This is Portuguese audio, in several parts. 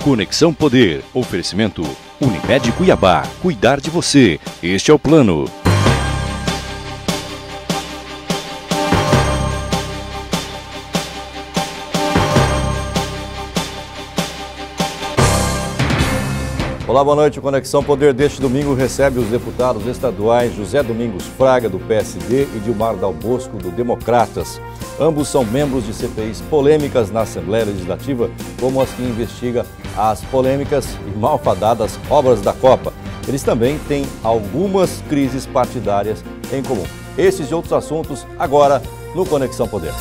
Conexão Poder. Oferecimento Unimed Cuiabá. Cuidar de você. Este é o plano. Olá, boa noite. O Conexão Poder deste domingo recebe os deputados estaduais José Domingos Fraga, do PSD, e Dilmar Dal Bosco, do Democratas. Ambos são membros de CPIs polêmicas na Assembleia Legislativa, como as que investiga as polêmicas e malfadadas obras da Copa. Eles também têm algumas crises partidárias em comum. Esses e outros assuntos agora no Conexão Poder.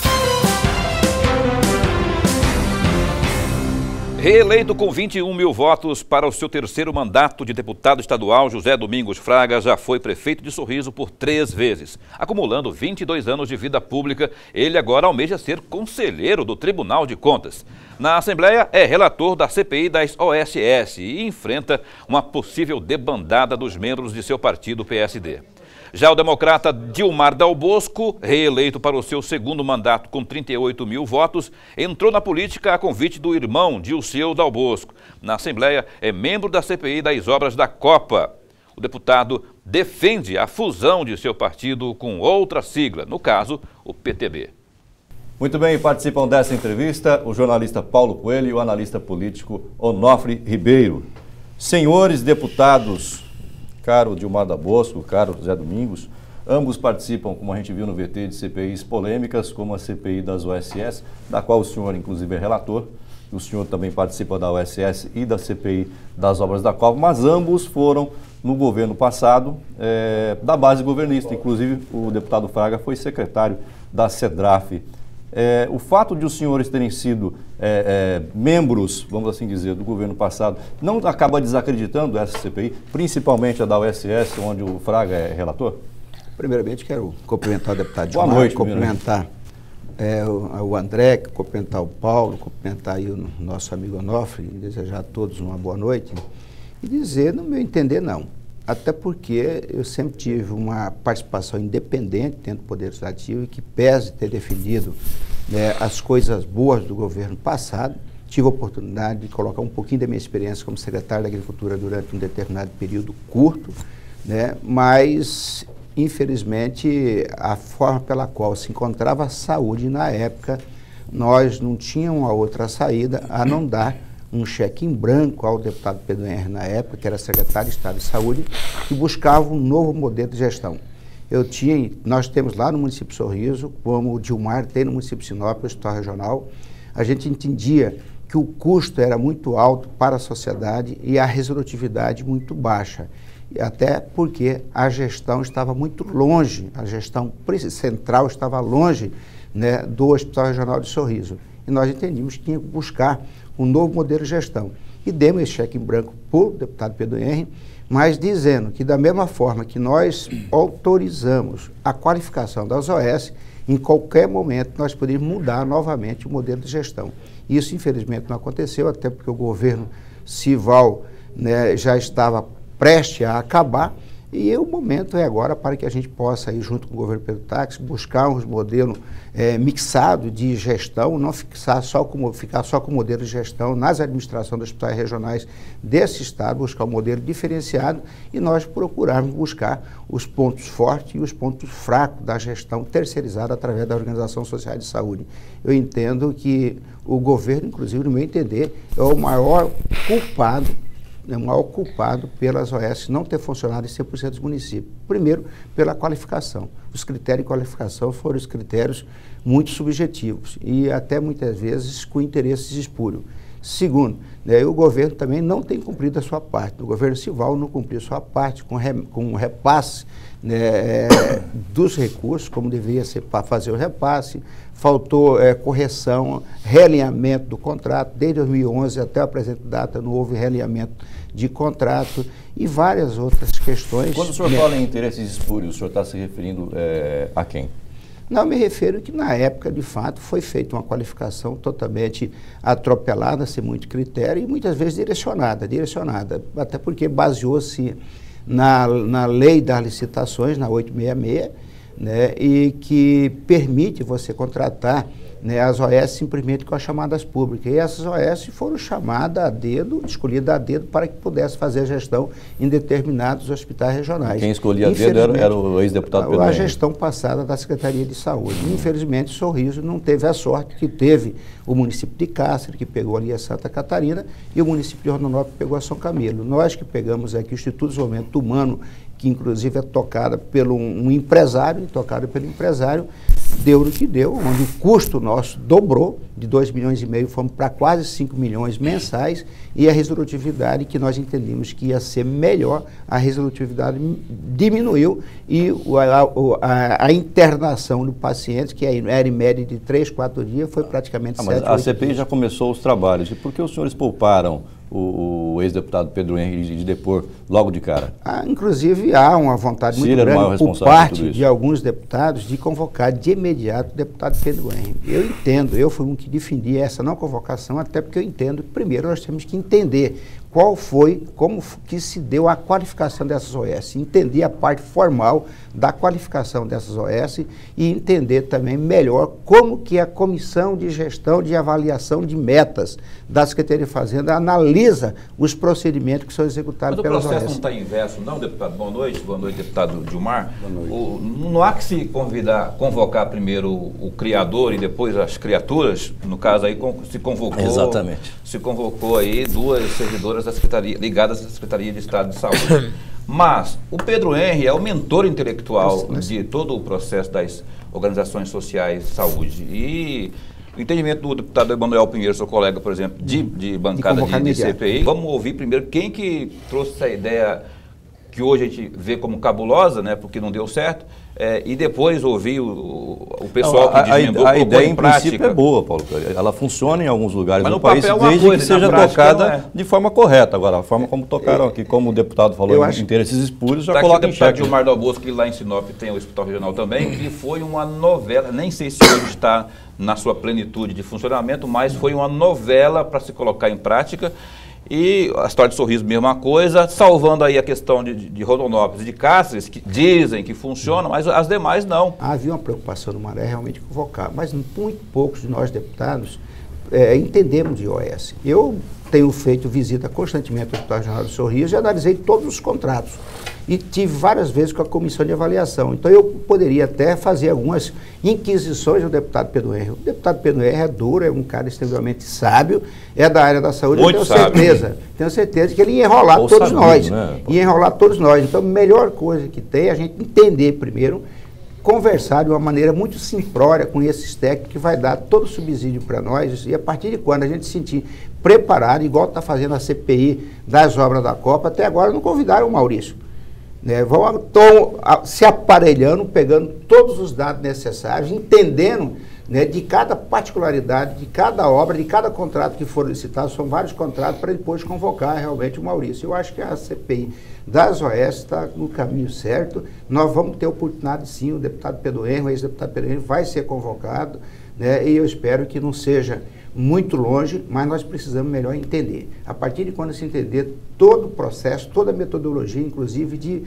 Reeleito com 21 mil votos para o seu terceiro mandato de deputado estadual, José Domingos Fraga já foi prefeito de Sorriso por 3 vezes. Acumulando 22 anos de vida pública, ele agora almeja ser conselheiro do Tribunal de Contas. Na Assembleia, é relator da CPI das OSS e enfrenta uma possível debandada dos membros de seu partido PSD. Já o democrata Dilmar Dal Bosco, reeleito para o seu segundo mandato com 38 mil votos, entrou na política a convite do irmão Dilceu Dal Bosco. Na Assembleia, é membro da CPI das obras da Copa. O deputado defende a fusão de seu partido com outra sigla, no caso, o PTB. Muito bem, participam dessa entrevista o jornalista Paulo Coelho e o analista político Onofre Ribeiro. Senhores deputados, caro Dilmar Dal Bosco, caro José Domingos, ambos participam, como a gente viu no VT, de CPIs polêmicas, como a CPI das OSS, da qual o senhor, inclusive, é relator. O senhor também participa da OSS e da CPI das obras da Copa, mas ambos foram, no governo passado, da base governista. Inclusive, o deputado Fraga foi secretário da CEDRAF. O fato de os senhores terem sido membros, vamos assim dizer, do governo passado, não acaba desacreditando essa CPI, principalmente a da OSS, onde o Fraga é relator? Primeiramente, quero cumprimentar o deputado Dilmar, boa noite, cumprimentar o André, cumprimentar o Paulo, cumprimentar aí o nosso amigo Onofre, e desejar a todos uma boa noite. E dizer, no meu entender, não. Até porque eu sempre tive uma participação independente dentro do Poder Legislativo e que pese ter defendido as coisas boas do governo passado. Tive a oportunidade de colocar um pouquinho da minha experiência como secretário da Agricultura durante um determinado período curto, mas, infelizmente, a forma pela qual se encontrava a saúde na época, nós não tínhamos uma outra saída a não dar um cheque em branco ao deputado Pedro Henrique na época, que era secretário de Estado de Saúde, que buscava um novo modelo de gestão. Nós temos lá no município de Sorriso, como o Dilmar tem no município de Sinop, o Hospital Regional, a gente entendia que o custo era muito alto para a sociedade e a resolutividade muito baixa. Até porque a gestão estava muito longe, a gestão central estava longe do Hospital Regional de Sorriso. E nós entendíamos que tinha que buscar um novo modelo de gestão. E demos esse cheque em branco para o deputado Pedro Henrique, mas dizendo que da mesma forma que nós autorizamos a qualificação das OS, em qualquer momento nós poderíamos mudar novamente o modelo de gestão. Isso, infelizmente, não aconteceu, até porque o governo Cival já estava prestes a acabar, e o momento é agora para que a gente possa, aí, junto com o governo Pedro Táxi, buscar um modelo mixado de gestão, não ficar só com o modelo de gestão nas administrações dos hospitais regionais desse estado, buscar um modelo diferenciado e nós procurarmos buscar os pontos fortes e os pontos fracos da gestão terceirizada através da Organização Social de Saúde. Eu entendo que o governo, inclusive, no meu entender, é o maior culpado pelas OS não ter funcionado em 100% dos municípios. Primeiro, pela qualificação. Os critérios de qualificação foram os critérios muito subjetivos e até muitas vezes com interesses espúrios. Segundo, o governo também não tem cumprido a sua parte. O governo Cival não cumpriu a sua parte com o repasse dos recursos, como deveria ser para fazer o repasse. Faltou correção, realinhamento do contrato. Desde 2011 até a presente data não houve realinhamento de contrato e várias outras questões. Quando o senhor fala em interesses espúrios, o senhor está se referindo a quem? Não, me refiro que na época, de fato, foi feita uma qualificação totalmente atropelada, sem muito critério e muitas vezes direcionada, até porque baseou-se na lei das licitações, na 866, e que permite você contratar né, as OS simplesmente com as chamadas públicas. E essas OS foram chamadas a dedo, escolhidas a dedo para que pudesse fazer a gestão em determinados hospitais regionais. Quem escolhia a dedo era o ex-deputado Pedro Henrique. A gestão passada da Secretaria de Saúde. Infelizmente, Sorriso não teve a sorte que teve o município de Cáceres, que pegou ali a Santa Catarina, e o município de Rondonópolis pegou a São Camilo. Nós que pegamos aqui o Instituto de Desenvolvimento Humano, que inclusive é tocada pelo um empresário, deu no que deu, onde o custo nosso dobrou, de 2,5 milhões, fomos para quase 5 milhões mensais, e a resolutividade que nós entendíamos que ia ser melhor, a resolutividade diminuiu, e a internação do paciente, que era em média de 3, 4 dias, foi praticamente 7, 8 dias. A CPI já começou os trabalhos, e por que os senhores pouparam o ex-deputado Pedro Henrique de depor logo de cara? Inclusive, há uma vontade muito grande por parte de alguns deputados de convocar de imediato o deputado Pedro Henrique. Eu entendo, eu fui um que defendi essa não convocação, até porque eu entendo que primeiro nós temos que entender como que se deu a qualificação dessas OS, entender a parte formal da qualificação dessas OS e entender também melhor como que a Comissão de Gestão de Avaliação de Metas da Secretaria de Fazenda analisa os procedimentos que são executados pelas OS. Mas o processo não está inverso, não, deputado? Boa noite, deputado Gilmar. Não há que se convocar primeiro o criador e depois as criaturas, no caso aí se convocou... Exatamente. Se convocou aí 2 servidoras da Secretaria, ligadas à Secretaria de Estado de Saúde. Mas o Pedro Henrique é o mentor intelectual de todo o processo das organizações sociais de saúde. E o entendimento do deputado Emanuel Pinheiro, seu colega, por exemplo, de bancada de CPI, vamos ouvir primeiro quem que trouxe essa ideia que hoje a gente vê como cabulosa, né, porque não deu certo, e depois ouvir o pessoal que desmembrou. A ideia em princípio é boa, Paulo. Ela funciona em alguns lugares do país, desde que seja tocada de forma correta. Agora, a forma como tocaram aqui, como o deputado falou, em interesses espúrios, já coloca em xeque. O deputado Gilmar Dal Bosco, que lá em Sinop tem o Hospital Regional também, que foi uma novela, nem sei se hoje está na sua plenitude de funcionamento, mas foi uma novela para se colocar em prática. E a história de Sorriso, mesma coisa, salvando aí a questão de Rondonópolis e de Cáceres, que dizem que funcionam, mas as demais não. Havia uma preocupação no Maré realmente convocar, mas muito poucos de nós deputados entendemos de OS. Eu tenho feito visita constantemente ao Hospital Regional do Sorriso e analisei todos os contratos. E tive várias vezes com a comissão de avaliação. Então eu poderia até fazer algumas inquisições ao deputado Pedro Henrique. O deputado Pedro Henrique é duro, é um cara extremamente sábio, é da área da saúde, muito eu tenho certeza que ele ia enrolar todos nós. Né? Ia enrolar todos nós. Então a melhor coisa que tem é a gente entender primeiro, conversar de uma maneira muito simplória com esses técnicos que vai dar todo o subsídio para nós, e a partir de quando a gente se sentir preparado, igual está fazendo a CPI das obras da Copa, até agora não convidaram o Maurício. Estão se aparelhando, pegando todos os dados necessários, entendendo, né, de cada particularidade, de cada obra, de cada contrato que for licitado, são vários contratos para depois convocar realmente o Maurício. Eu acho que a CPI das OS está no caminho certo, nós vamos ter oportunidade sim, o deputado Pedro Henrique, o ex-deputado Pedro Henrique vai ser convocado, né, e eu espero que não seja muito longe, mas nós precisamos melhor entender. A partir de quando se entender todo o processo, toda a metodologia, inclusive de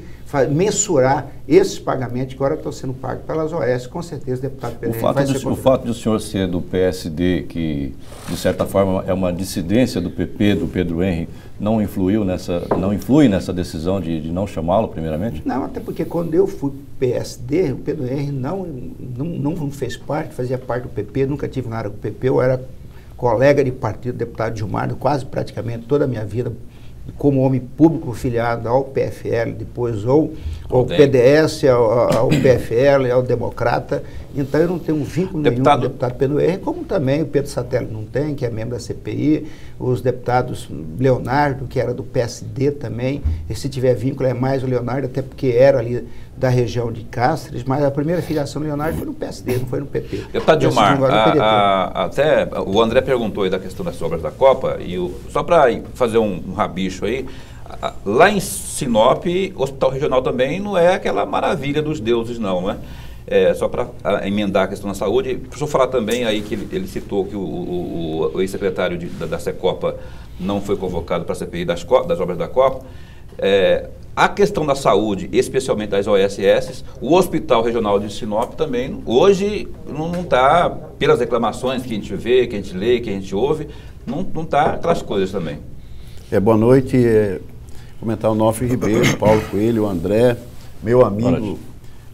mensurar esses pagamentos que agora estão sendo pagos pelas OS, com certeza o deputado Pedro vai ser o fato de o senhor ser do PSD, que de certa forma é uma dissidência do PP, do Pedro Henrique, não influi nessa decisão de não chamá-lo primeiramente? Não, até porque quando eu fui PSD, o Pedro Henrique não fez parte, fazia parte do PP, nunca tive nada com o PP, eu era colega de partido, deputado Gilmar, quase praticamente toda a minha vida como homem público filiado ao PFL, depois ou ao PDS, ao PFL, ao Democrata. Então eu não tenho um vínculo nenhum com o deputado Pedro Henrique, como também o Pedro Satélite não tem, que é membro da CPI, os deputados Leonardo, que era do PSD também, e se tiver vínculo é mais o Leonardo, até porque era ali da região de Cáceres, mas a primeira filiação do Leonardo foi no PSD, não foi no PP. Deputado Gilmar, até o André perguntou aí da questão das obras da Copa, e só para fazer um rabicho aí, lá em Sinop, o Hospital Regional também não é aquela maravilha dos deuses não, né? Só para emendar a questão da saúde, deixa eu falar também aí que ele citou que o ex-secretário da Secopa não foi convocado para a CPI das obras da Copa. A questão da saúde, especialmente das OSS, o Hospital Regional de Sinop também, hoje não está, pelas reclamações que a gente vê, que a gente lê, que a gente ouve, não está aquelas coisas também. Boa noite, comentar o Onofre Ribeiro, Paulo Coelho, o André, meu amigo,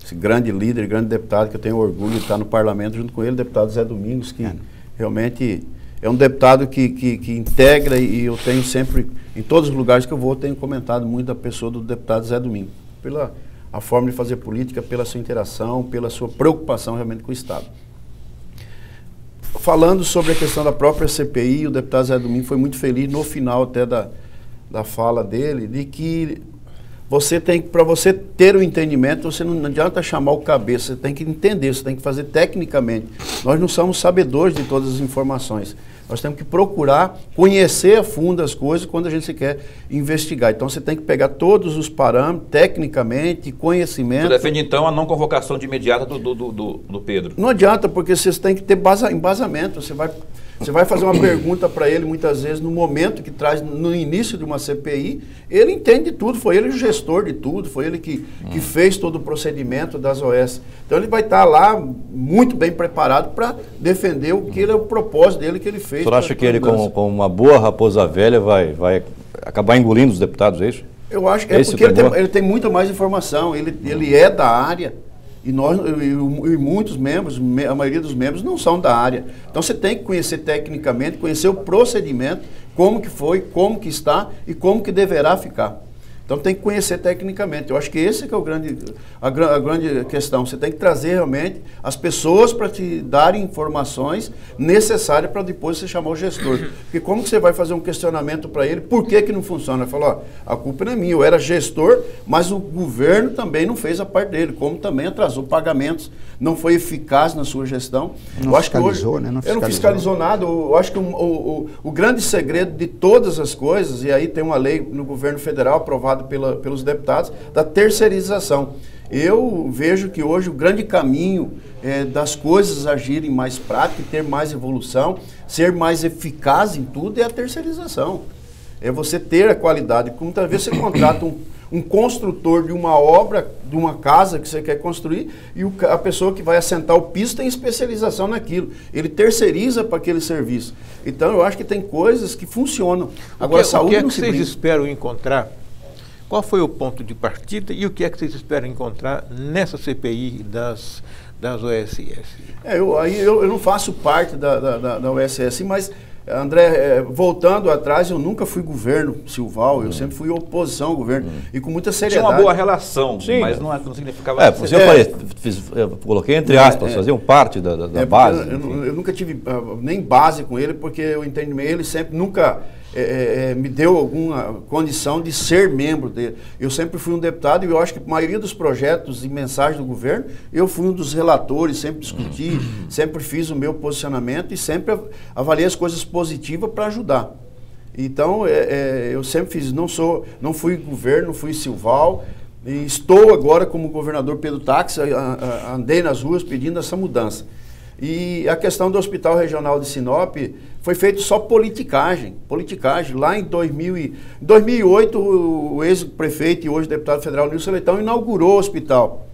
esse grande líder, grande deputado, que eu tenho orgulho de estar no parlamento junto com ele, o deputado Zé Domingos, que realmente é um deputado que integra, e eu tenho sempre, em todos os lugares que eu vou, tenho comentado muito a pessoa do deputado Zé Domingos, pela a forma de fazer política, pela sua interação, pela sua preocupação realmente com o Estado. Falando sobre a questão da própria CPI, o deputado Zé Domingos foi muito feliz no final até da fala dele, de que você tem, para você ter o entendimento, você não adianta chamar o cabeça, você tem que entender, você tem que fazer tecnicamente. Nós não somos sabedores de todas as informações. Nós temos que procurar conhecer a fundo as coisas quando a gente quer investigar. Então você tem que pegar todos os parâmetros, tecnicamente, conhecimento. Você defende então a não convocação de imediata do Pedro? Não adianta, porque você tem que ter embasamento. Você vai fazer uma pergunta para ele, muitas vezes, no momento que traz, no início de uma CPI, ele entende tudo, foi ele o gestor de tudo, foi ele que fez todo o procedimento das OS. Então ele vai estar lá muito bem preparado para defender o que ele é o propósito dele, que ele fez. O senhor acha que ele, como uma boa raposa velha, vai acabar engolindo os deputados, é isso? Eu acho que porque ele tem muita mais informação, ele é da área. E muitos membros, a maioria dos membros não são da área. Então você tem que conhecer tecnicamente, conhecer o procedimento, como que foi, como que está e como que deverá ficar. Então tem que conhecer tecnicamente. Eu acho que esse que é a grande questão. Você tem que trazer realmente as pessoas para te darem informações necessárias para depois você chamar o gestor. Porque como que você vai fazer um questionamento para ele, por que não funciona? Ele falou, ó, a culpa não é minha, eu era gestor, mas o governo também não fez a parte dele, como também atrasou pagamentos, não foi eficaz na sua gestão. Não fiscalizou, né? Não fiscalizou nada. Eu acho que o grande segredo de todas as coisas, e aí tem uma lei no governo federal aprovada pelos deputados, da terceirização. Eu vejo que hoje o grande caminho das coisas agirem mais prático, ter mais evolução, ser mais eficaz em tudo é a terceirização. É você ter a qualidade. Muitas vezes você contrata um construtor de uma obra, de uma casa que você quer construir, e a pessoa que vai assentar o piso tem especialização naquilo. Ele terceiriza para aquele serviço. Então eu acho que tem coisas que funcionam. Agora, a saúde não se brinca. O que é que vocês esperam encontrar? Qual foi o ponto de partida e o que é que vocês esperam encontrar nessa CPI das OSS? Eu não faço parte da OSS, mas, André, voltando atrás, eu nunca fui governo Silval, eu sempre fui oposição ao governo, e com muita seriedade. Tinha uma boa relação, sim, mas não significava... Eu coloquei entre aspas, faziam parte da base. Eu nunca tive nem base com ele, porque eu entendo ele sempre, nunca... me deu alguma condição de ser membro dele. Eu sempre fui um deputado e eu acho que a maioria dos projetos e mensagens do governo, eu fui um dos relatores, sempre discuti, sempre fiz o meu posicionamento e sempre avaliei as coisas positivas para ajudar. Então, eu sempre fiz, não fui governo, não fui Silval, e estou agora como governador Pedro Táxi, andei nas ruas pedindo essa mudança. E a questão do Hospital Regional de Sinop foi feito só politicagem. Lá em 2008, o ex-prefeito e hoje deputado federal Nilson Leitão inaugurou o hospital.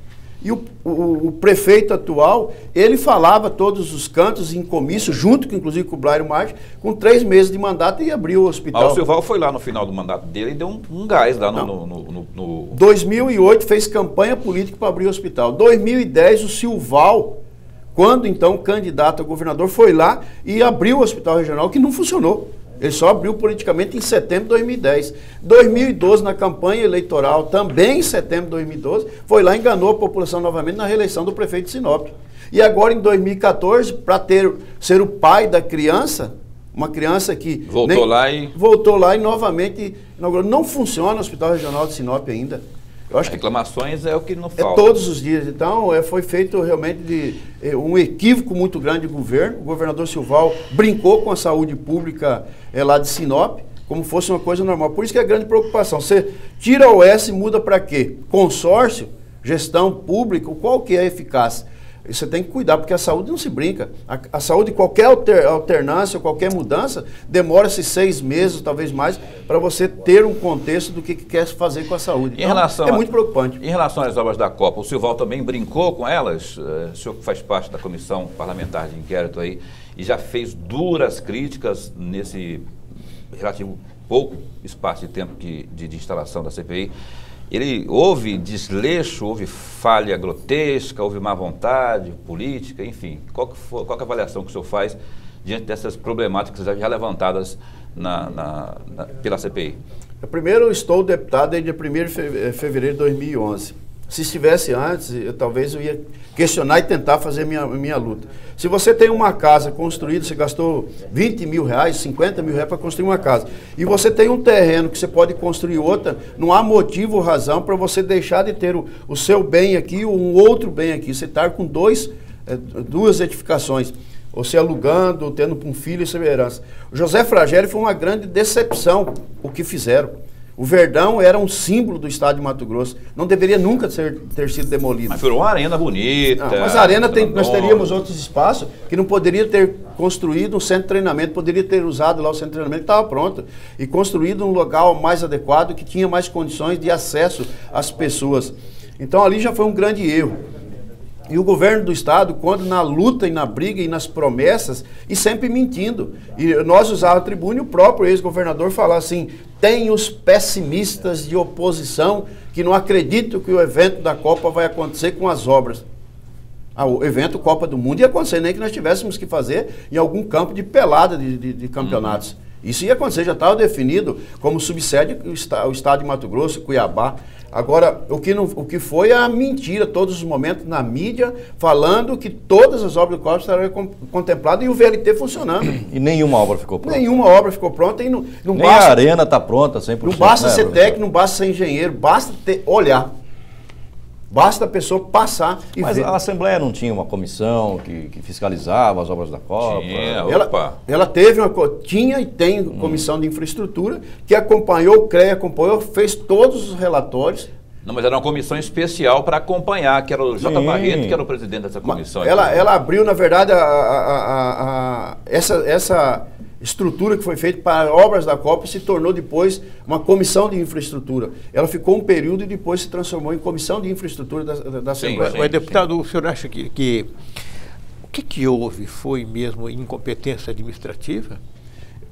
E o prefeito atual, ele falava todos os cantos em comício, junto inclusive com o Blairo Marques, com 3 meses de mandato e abriu o hospital. O Silval foi lá no final do mandato dele e deu um gás lá no... 2008 fez campanha política para abrir o hospital. 2010 o Silval... Quando, então, o candidato a governador foi lá e abriu o hospital regional, que não funcionou. Ele só abriu politicamente em setembro de 2010. 2012, na campanha eleitoral, também em setembro de 2012, foi lá e enganou a população novamente na reeleição do prefeito de Sinop. E agora, em 2014, para ser o pai da criança, uma criança que... Voltou lá e novamente inaugurou. Não funciona o Hospital Regional de Sinop ainda. Eu acho reclamações é o que não falta. Todos os dias. Então, foi feito realmente um equívoco muito grande do governo. O governador Silval brincou com a saúde pública lá de Sinop, como fosse uma coisa normal. Por isso que é a grande preocupação. Você tira a OS e muda para quê? Consórcio, gestão pública, qual que é eficaz? você tem que cuidar, porque a saúde não se brinca. A saúde, qualquer alternância, qualquer mudança, demora-se 6 meses, talvez mais, para você ter um contexto do que quer fazer com a saúde. Então, é muito preocupante. Em relação às obras da Copa, o Silval também brincou com elas? O senhor que faz parte da comissão parlamentar de inquérito aí, e já fez duras críticas nesse relativo pouco espaço de tempo de instalação da CPI. Houve desleixo, houve falha grotesca, houve má vontade política, enfim. Qual que é a avaliação que o senhor faz diante dessas problemáticas já levantadas pela CPI? Primeiro, eu estou deputado desde 1º de fevereiro de 2011. Se estivesse antes, talvez eu ia questionar e tentar fazer minha luta. Se você tem uma casa construída, você gastou 20 mil reais, 50 mil reais para construir uma casa, e você tem um terreno que você pode construir outra, não há motivo ou razão para você deixar de ter o seu bem aqui ou um outro bem aqui. Você está com duas edificações, ou se alugando, ou tendo um filho e sua herança. O José Fragelli foi uma grande decepção o que fizeram. O Verdão era um símbolo do estado de Mato Grosso. Não deveria nunca ter sido demolido. Mas virou uma arena bonita. Não, mas a arena nós teríamos outros espaços que não poderia ter construído um centro de treinamento, poderia ter usado lá o centro de treinamento que estava pronto. E construído um local mais adequado, que tinha mais condições de acesso às pessoas. Então ali já foi um grande erro. E o governo do estado, quando na luta e na briga e nas promessas, e sempre mentindo. E nós usávamos a tribuna e o próprio ex-governador falava assim, tem os pessimistas de oposição que não acreditam que o evento da Copa vai acontecer com as obras. O evento Copa do Mundo ia acontecer, nem que nós tivéssemos que fazer em algum campo de pelada de campeonatos. Isso ia acontecer, já estava definido como subsede o estado de Mato Grosso, Cuiabá. Agora, o que foi a mentira, todos os momentos na mídia, falando que todas as obras do Copa estariam contempladas e o VLT funcionando. E nenhuma obra ficou pronta. Nenhuma obra ficou pronta. E não Nem basta, a arena está pronta 100%. Não basta ser professor? técnico, não basta ser engenheiro, basta olhar. Basta a pessoa passar e Mas ver. a Assembleia não tinha uma comissão que fiscalizava as obras da Copa? Ela teve tinha e tem comissão de infraestrutura que acompanhou, o CREA acompanhou, fez todos os relatórios. Não, mas era uma comissão especial para acompanhar, que era o J. Barreto, que era o presidente dessa comissão. Ela abriu, na verdade, essa estrutura que foi feita para obras da Copa se tornou depois uma comissão de infraestrutura. Ela ficou um período e depois se transformou em comissão de infraestrutura da Assembleia. Mas, deputado, o senhor acha que o que houve foi mesmo incompetência administrativa?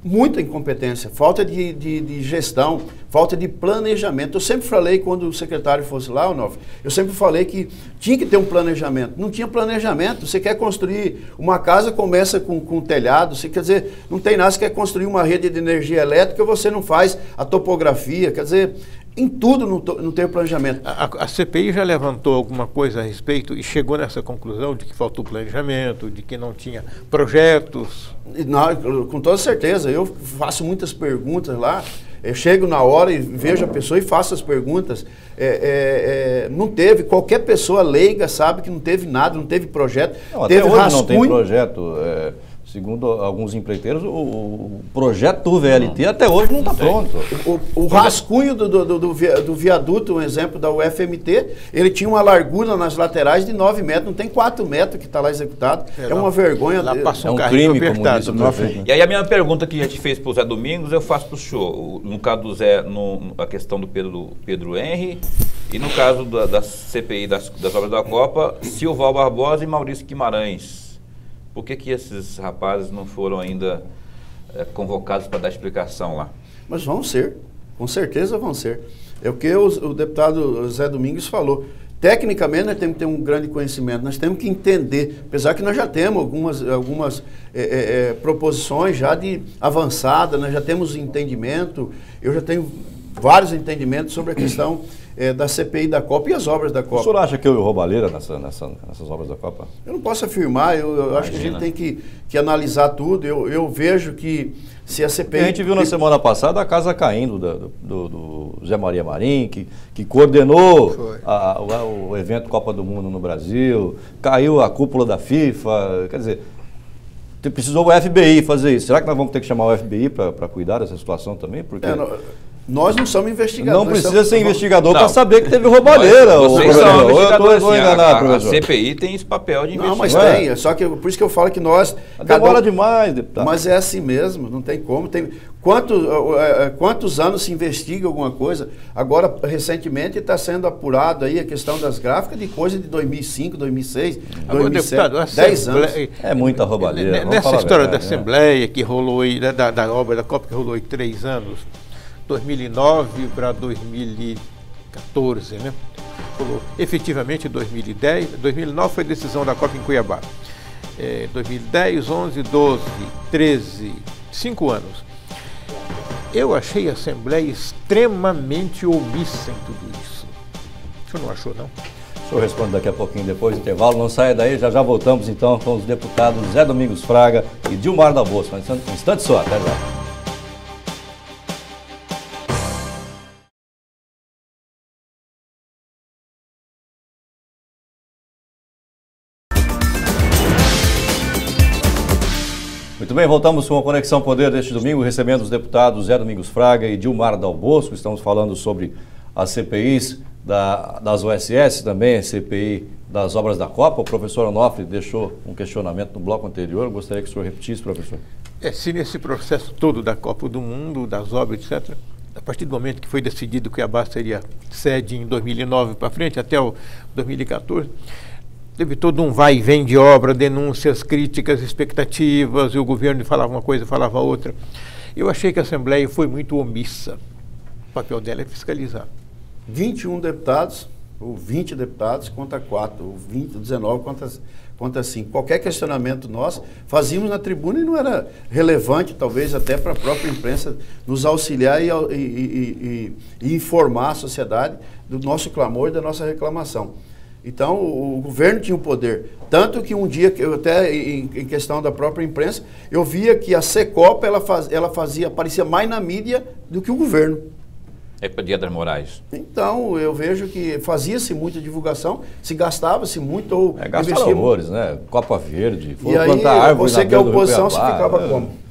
Muita incompetência, falta de gestão, falta de planejamento. Eu sempre falei, quando o secretário fosse lá, Onofre, eu sempre falei que tinha que ter um planejamento. Não tinha planejamento. Você quer construir uma casa, começa com telhado, você quer dizer, não tem nada, você quer construir uma rede de energia elétrica, você não faz a topografia, quer dizer, em tudo não tem planejamento. A CPI já levantou alguma coisa a respeito e chegou nessa conclusão de que faltou planejamento, de que não tinha projetos? Não, com toda certeza. Eu faço muitas perguntas lá, eu chego na hora e vejo a pessoa e faço as perguntas. Não teve, qualquer pessoa leiga sabe que não teve nada, não teve projeto. Não, teve até hoje rascunho. não tem projeto. Segundo alguns empreiteiros, o projeto do VLT até hoje não está pronto. O rascunho do viaduto, um exemplo da UFMT, ele tinha uma largura nas laterais de 9 metros, não tem 4 metros que está lá executado. É uma vergonha. Lá passou um crime, como apertado. E aí a minha pergunta que a gente fez para o Zé Domingos, eu faço para o senhor. No caso do Zé, a questão do Pedro Henry, e no caso da CPI das obras da Copa, Silval Barbosa e Maurício Guimarães. Por que esses rapazes não foram ainda convocados para dar explicação lá? Mas vão ser, com certeza vão ser. É o que o deputado Zé Domingos falou. Tecnicamente, nós temos que ter um grande conhecimento, nós temos que entender, apesar que nós já temos algumas proposições já de avançada, nós já temos entendimento, eu já tenho vários entendimentos sobre a questão da CPI da Copa e as obras da Copa. O senhor acha que houve roubalheira nessas obras da Copa? Eu não posso afirmar, eu acho que a gente tem que analisar tudo. Eu vejo que se a CPI... A gente viu na semana passada a casa caindo do Zé Maria Marim, que coordenou o evento Copa do Mundo no Brasil, caiu a cúpula da FIFA, quer dizer... Precisou o FBI fazer isso. Será que nós vamos ter que chamar o FBI para cuidar dessa situação também? Porque Nós não somos investigadores. Não precisa ser investigador para Não. saber que teve roubalheira. Vocês professor. são Eu investigadores, estou sim. enganado, A professor. CPI tem esse papel de investigar. Não, mas Não é? tem. Só que por isso que eu falo que nós... Demora demais, deputado. Mas é assim mesmo, não tem como. Quantos anos se investiga alguma coisa? Agora, recentemente, está sendo apurado aí a questão das gráficas de coisa de 2005, 2006, Agora, 2007, deputado, 10 anos. É muita roubalheira. vamos Nessa falar a história da verdade, né? Assembleia que rolou aí, da obra da Copa que rolou aí 3 anos, 2009 para 2014, né? Rolou efetivamente 2010, 2009 foi a decisão da Copa em Cuiabá. 2010, 11, 12, 13, 5 anos. Eu achei a Assembleia extremamente omissa em tudo isso. O senhor não achou, não? O senhor responde daqui a pouquinho, depois do intervalo. Não saia daí, já voltamos então com os deputados Zé Domingos Fraga e Dilmar da Bolsa. Um instante só, até já. Muito bem, voltamos com a Conexão Poder deste domingo, recebendo os deputados Zé Domingos Fraga e Dilmar Dal Bosco. Estamos falando sobre as CPIs das OSS, também a CPI das obras da Copa. O professor Onofre deixou um questionamento no bloco anterior. Eu gostaria que o senhor repetisse, professor. Se nesse processo todo da Copa do Mundo, das obras, etc., a partir do momento que foi decidido que Cuiabá seria sede em 2009 para frente, até o 2014, teve todo um vai e vem de obra, denúncias, críticas, expectativas, e o governo falava uma coisa, falava outra. Eu achei que a Assembleia foi muito omissa. O papel dela é fiscalizar. 21 deputados, ou 20 deputados contra 4, ou 20, 19 contra 5. Qualquer questionamento nosso, fazíamos na tribuna e não era relevante, talvez até para a própria imprensa nos auxiliar e informar a sociedade do nosso clamor e da nossa reclamação. Então, o governo tinha o poder. Tanto que um dia, eu até em questão da própria imprensa, eu via que a Secopa, aparecia mais na mídia do que o governo. É para Dia das Morais. Então, eu vejo que fazia-se muita divulgação, se gastava-se muito ou Gastaram horrores, né? Copa Verde, e aí, você que é oposição, você ficava como?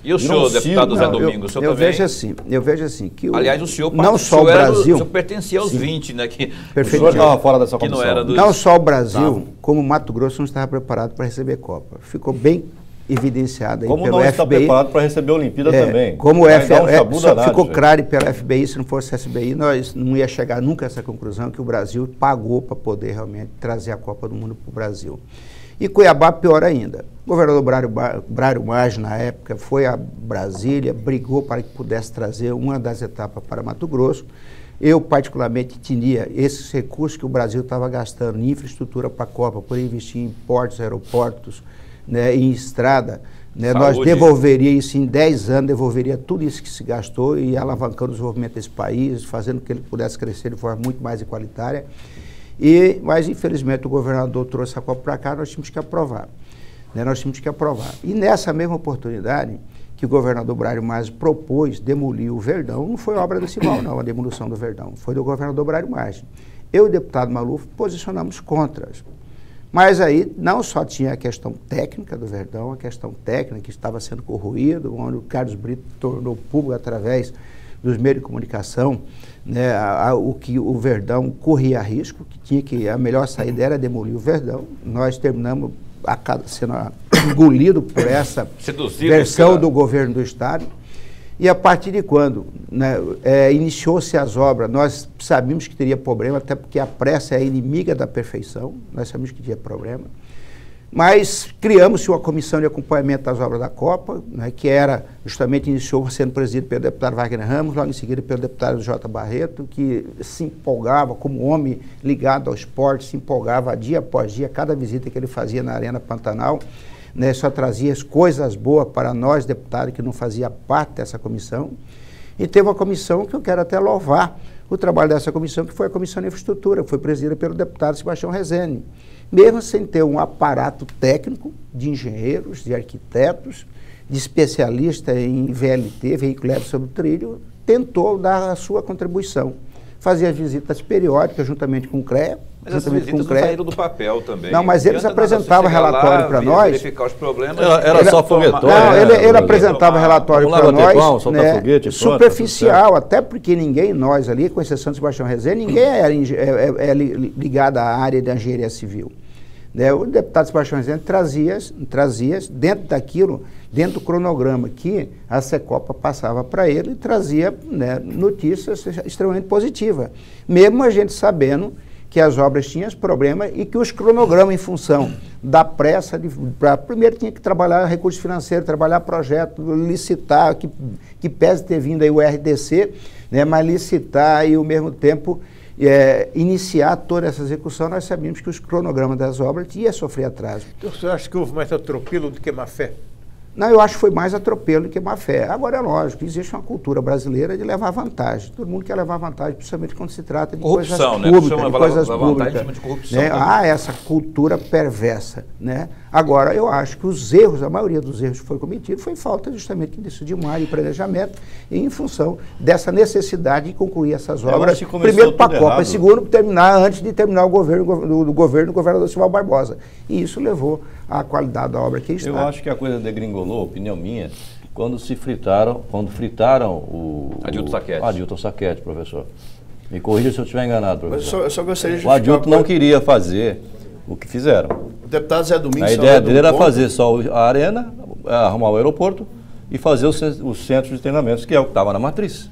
E o senhor, deputado Zé Domingos, o senhor também? Eu vejo assim que aliás, o senhor não só o Brasil, o senhor pertencia aos 20, né? Que o senhor estava fora dessa que comissão. não era do não só o Brasil, como o Mato Grosso não estava preparado para receber Copa. Ficou bem evidenciado aí como pelo não FBI. está preparado para receber a Olimpíada também. Como Vai o dar um chabu danado, ficou gente. claro pela FBI, se não fosse a FBI, nós não ia chegar nunca a essa conclusão que o Brasil pagou para poder realmente trazer a Copa do Mundo para o Brasil. E Cuiabá, pior ainda. O governador Brário Maggi, na época, foi a Brasília, brigou para que pudesse trazer uma das etapas para Mato Grosso. Eu, particularmente, tinha esses recursos que o Brasil estava gastando em infraestrutura para a Copa, por investir em portos, aeroportos, né, em estrada. Né, nós devolveríamos isso em 10 anos, devolveria tudo isso que se gastou e alavancando o desenvolvimento desse país, fazendo que ele pudesse crescer de forma muito mais igualitária. Mas, infelizmente, o governador trouxe a Copa para cá, nós tínhamos que aprovar. Né, nós tínhamos que aprovar. E nessa mesma oportunidade que o governador Brário Maggi propôs demolir o Verdão, não foi obra do Simão, não, a demolição do Verdão, foi do governador Brário Maggi. Eu e o deputado Maluf posicionamos contra. Mas aí não só tinha a questão técnica do Verdão, a questão técnica que estava sendo corroído, onde o Carlos Brito tornou público através dos meios de comunicação, né, o que o Verdão corria risco, a melhor saída era demolir o Verdão. Nós terminamos sendo engolido por essa versão do governo do Estado. E a partir de quando, né, iniciou-se as obras, nós sabíamos que teria problema, até porque a pressa é inimiga da perfeição, nós sabíamos que tinha problema. Mas criamos uma comissão de acompanhamento das obras da Copa, né, que justamente iniciou sendo presidido pelo deputado Wagner Ramos, logo em seguida pelo deputado J. Barreto, que se empolgava como homem ligado ao esporte, se empolgava dia após dia, cada visita que ele fazia na Arena Pantanal, né, só trazia coisas boas para nós, deputados, que não fazia parte dessa comissão. E teve uma comissão que eu quero até louvar o trabalho dessa comissão, que foi a Comissão de Infraestrutura, que foi presidida pelo deputado Sebastião Rezende. Mesmo sem ter um aparato técnico de engenheiros, de arquitetos, de especialistas em VLT, veículo leve sobre o trilho, tentou dar a sua contribuição. Fazia visitas periódicas juntamente com o CREA, Mas essas juntamente com o visitas não CREA. saíram do papel também. Não, mas eles Não adianta nada apresentavam você chegar relatório lá, para nós. verificar os problemas. Era só foguetório. Não, né, ele apresentava relatório Vamos para lá bater palma, nós, soltar né, foguete, pronto, superficial, até porque ninguém, nós ali, com exceção de Sebastião Rezende, ninguém é ligado à área da engenharia civil. Né? O deputado Sebastião Rezende trazia dentro daquilo, dentro do cronograma que a Secopa passava para ele, e trazia, né, notícias extremamente positivas. Mesmo a gente sabendo que as obras tinham problema e que os cronogramas, em função da pressa, primeiro tinha que trabalhar recurso financeiro, trabalhar projeto, licitar, que pese ter vindo aí o RDC, né, mas licitar e ao mesmo tempo iniciar toda essa execução, nós sabíamos que os cronogramas das obras iam sofrer atraso. Então, o senhor acha que houve mais atropelo do que má fé? Não, eu acho que foi mais atropelo do que má fé. Agora, é lógico, existe uma cultura brasileira de levar vantagem. Todo mundo quer levar vantagem, principalmente quando se trata de Corrupção, coisas né? públicas. Chama De coisas vantagem públicas, em cima de corrupção né? também. Essa cultura perversa. Né? Agora, eu acho que os erros, a maioria dos erros que foram cometidos, foi falta justamente de uma área de planejamento e em função dessa necessidade de concluir essas obras. Primeiro para a Copa e segundo para terminar, antes de terminar o governo do governador Silval Barbosa. E isso levou à qualidade da obra que está. Eu acho que a coisa degringolou, opinião minha, quando fritaram o Adilton Sacchetti, professor. Me corrija se eu estiver enganado, professor. Eu só gostaria de o Adilton não queria fazer o que fizeram. O deputado Zé Domingos... A ideia dele era fazer só a arena, arrumar o aeroporto e fazer os centros de treinamentos, que é o que estava na matriz.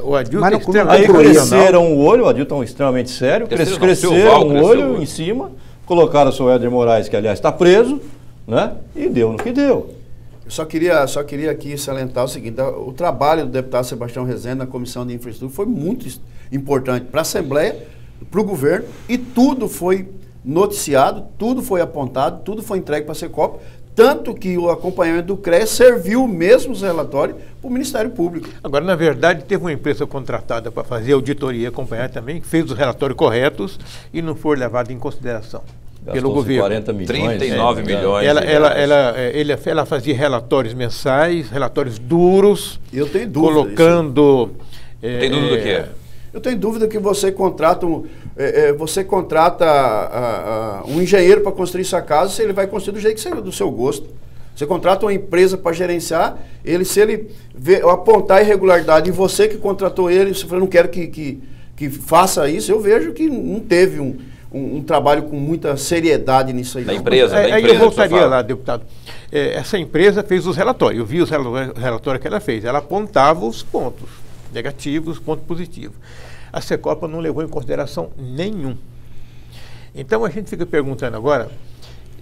O Adilton Aí cresceram o olho, o Adilton extremamente sério, cresceram o olho em cima, colocaram o seu Éder Moraes, que aliás está preso, né? E deu no que deu. Eu só queria aqui salientar o seguinte, o trabalho do deputado Sebastião Rezende na Comissão de Infraestrutura foi muito importante para a Assembleia, para o governo, e tudo foi noticiado, tudo foi apontado, tudo foi entregue para a Secopa, tanto que o acompanhamento do CREA serviu mesmo os relatórios para o Ministério Público. Agora, na verdade, teve uma empresa contratada para fazer auditoria e acompanhar também, que fez os relatórios corretos e não foi levado em consideração pelo governo. 40 milhões. 39 milhões. Ela fazia relatórios mensais, relatórios duros. Eu tenho dúvida. Colocando... Tem dúvida do quê? Eu tenho dúvida que você contrata um engenheiro para construir sua casa, se ele vai construir do jeito que seja do seu gosto. Você contrata uma empresa para gerenciar, se ele apontar irregularidade e você que contratou ele, você fala, não quero que faça isso, eu vejo que não teve um trabalho com muita seriedade nisso aí. Da empresa, aí eu voltaria lá, deputado. Essa empresa fez os relatórios, eu vi os relatórios que ela fez, ela apontava os pontos negativos, pontos positivos. A Secopa não levou em consideração nenhum. Então a gente fica perguntando agora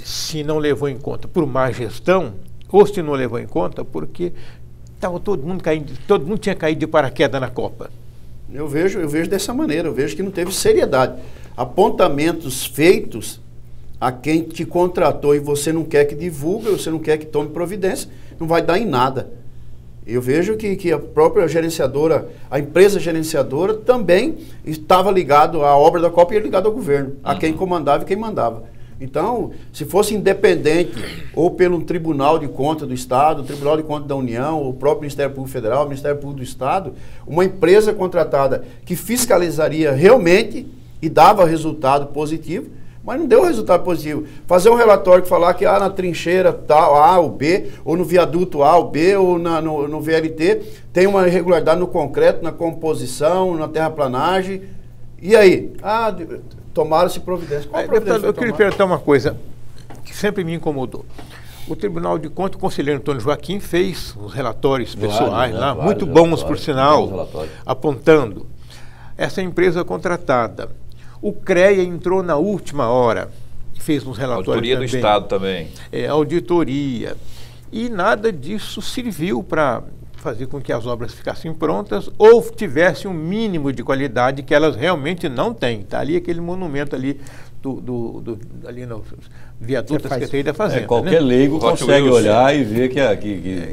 se não levou em conta por má gestão ou se não levou em conta porque todo mundo tinha caído de paraquedas na Copa. Eu vejo dessa maneira, eu vejo que não teve seriedade. Apontamentos feitos a quem te contratou e você não quer que divulgue, você não quer que tome providência, não vai dar em nada. Eu vejo que a própria gerenciadora, a empresa gerenciadora também estava ligado à obra da Copa e ligado ao governo, a quem comandava e quem mandava. Então, se fosse independente, ou pelo Tribunal de Contas do Estado, o Tribunal de Contas da União, o próprio Ministério Público Federal, o Ministério Público do Estado, uma empresa contratada que fiscalizaria realmente e dava resultado positivo, mas não deu resultado positivo. Fazer um relatório que falar que na trincheira tal, A ou B, ou no viaduto A ou B, ou no VLT, tem uma irregularidade no concreto, na composição, na terraplanagem. E aí? Tomaram-se providência. Qual providência eu queria perguntar uma coisa que sempre me incomodou. O Tribunal de Contas, o conselheiro Antônio Joaquim fez os relatórios pessoais lá, muito bons por sinal, apontando. Essa empresa contratada, o CREA entrou na última hora, fez uns relatórios auditoria também. Do Estado também. Auditoria. E nada disso serviu para fazer com que as obras ficassem prontas ou tivessem um mínimo de qualidade que elas realmente não têm. Está ali aquele monumento ali ali no viaduto da Secretaria da Fazenda. Qualquer leigo consegue olhar e ver que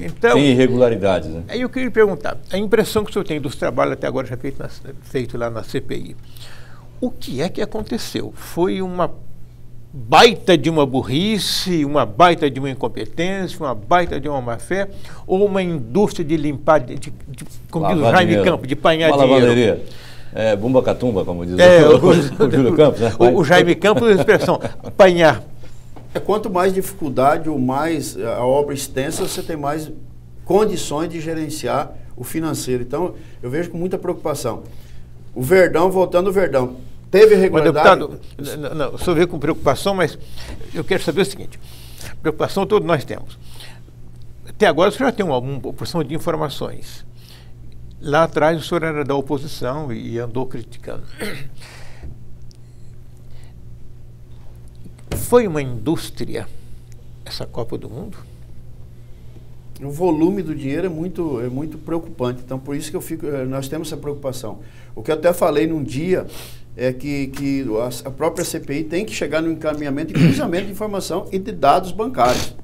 então, tem irregularidades. Né? Aí eu queria perguntar, a impressão que o senhor tem dos trabalhos até agora já feito lá na CPI, o que é que aconteceu? Foi uma baita de uma burrice, uma baita de uma incompetência, uma baita de uma má-fé, ou uma indústria de limpar, como diz o Jaime Campos, de apanhar dinheiro? Bumba Catumba, como diz o Júlio Campos, né? O Jaime Campos, a expressão, apanhar. Quanto mais dificuldade ou mais a obra extensa, você tem mais condições de gerenciar o financeiro. Então, eu vejo com muita preocupação. O Verdão, voltando ao Verdão, teve regularidade... Mas, deputado, não, o senhor vê com preocupação, mas eu quero saber o seguinte, preocupação todos nós temos. Até agora o senhor já tem uma porção de informações. Lá atrás o senhor era da oposição e andou criticando. Foi uma indústria essa Copa do Mundo? O volume do dinheiro é muito preocupante. Então, por isso que nós temos essa preocupação. O que eu até falei num dia é que a própria CPI tem que chegar no encaminhamento e cruzamento de informação e de dados bancários.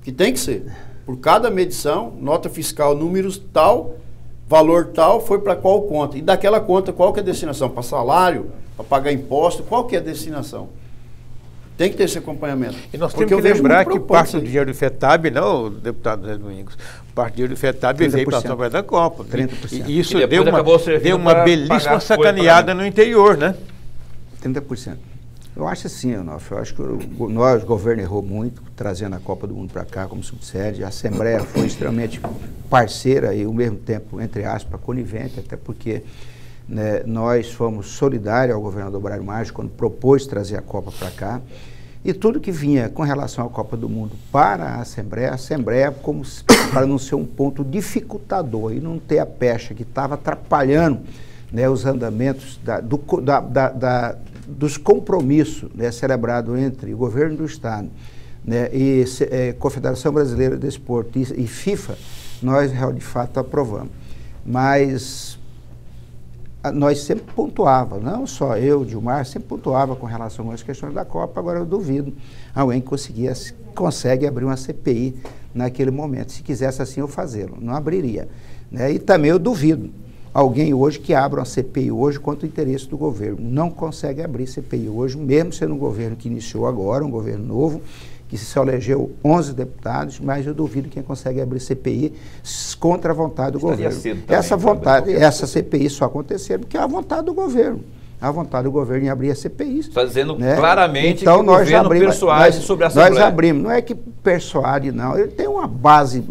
Que tem que ser. Por cada medição, nota fiscal, números tal, valor tal, foi para qual conta. E daquela conta, qual que é a destinação? Para salário? Para pagar imposto? Qual que é a destinação? Tem que ter esse acompanhamento. E nós temos que lembrar que parte do dinheiro do FETAB, não, deputado Zé Domingos, parte do dinheiro do FETAB veio para a Assembleia da Copa. 30%. E isso deu uma belíssima sacaneada no interior, né? 30%. Eu acho assim, Onofre, eu acho que o governo errou muito trazendo a Copa do Mundo para cá como subsede. A Assembleia foi extremamente parceira e, ao mesmo tempo, entre aspas, conivente, até porque, né, nós fomos solidários ao governador Braulio Maggi quando propôs trazer a Copa para cá. E tudo que vinha com relação à Copa do Mundo para a Assembleia como para não ser um ponto dificultador e não ter a pecha que estava atrapalhando, né, os andamentos dos compromissos, né, celebrados entre o governo do Estado, né, e Confederação Brasileira de Desporto e FIFA, nós de fato aprovamos. Mas nós sempre pontuava, não só eu, Dilmar, sempre pontuava com relação às questões da Copa. Agora eu duvido alguém consegue abrir uma CPI naquele momento. Se quisesse assim eu fazê-lo, não abriria, né? E também eu duvido alguém hoje que abra uma CPI hoje contra o interesse do governo. Não consegue abrir CPI hoje, mesmo sendo um governo que iniciou agora, um governo novo, que se elegeu 11 deputados, mas eu duvido quem consegue abrir CPI contra a vontade do governo. Essa CPI só aconteceu porque é a vontade do governo. A vontade do governo em abrir a CPI. Está dizendo, né, claramente então, que o governo persuade sobre a Assembleia. Nós abrimos, não é que persuade, não. Ele tem uma base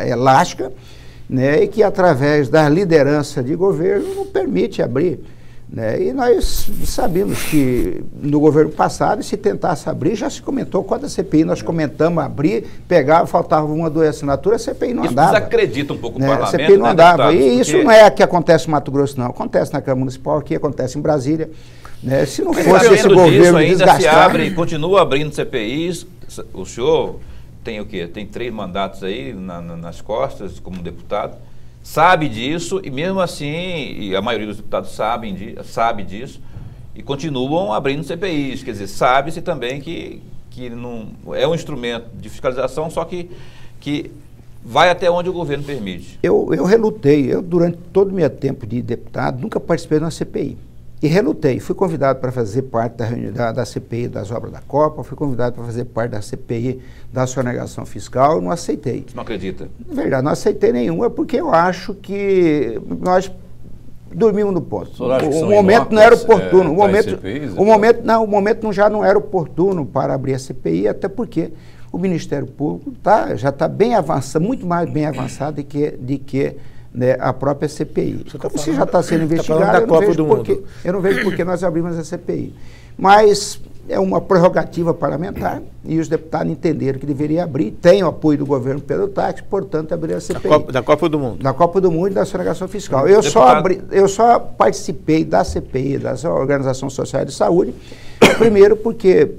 elástica, né, e que através da liderança de governo não permite abrir. Né? E nós sabemos que no governo passado, se tentasse abrir, já se comentou quando a CPI nós comentamos abrir, pegava, faltava uma ou duas assinaturas, a CPI não andava. Isso desacredita um pouco o parlamento, a CPI não andava. E isso porque... não é que acontece no Mato Grosso, não. Acontece na Câmara Municipal, aqui acontece em Brasília. Né? Se não fosse esse governo ainda desgastado... se abre, continua abrindo CPIs. O senhor tem o quê? Tem 3 mandatos aí nas costas como deputado. Sabe disso e mesmo assim, e a maioria dos deputados sabe disso e continuam abrindo CPIs. Quer dizer, sabe-se também que não é um instrumento de fiscalização, só que vai até onde o governo permite. Eu relutei, durante todo o meu tempo de deputado, nunca participei de uma CPI. E relutei, fui convidado para fazer parte da CPI das obras da Copa, fui convidado para fazer parte da CPI da sonegação fiscal, não aceitei. Você não acredita? Na verdade, não aceitei nenhuma, porque eu acho que nós dormimos no ponto. O momento não era oportuno. O momento já não era oportuno para abrir a CPI, até porque o Ministério Público já está bem avançado, muito mais bem avançado de que né, a própria CPI. Como se já está sendo investigado, eu não vejo por que nós abrimos a CPI. Mas é uma prerrogativa parlamentar e os deputados entenderam que deveria abrir, tem o apoio do governo pelo táxi, portanto, abrir a CPI. Da Copa do Mundo. Da Copa do Mundo e da sonegação fiscal. Eu só participei da CPI, das Organizações Sociais de Saúde, primeiro porque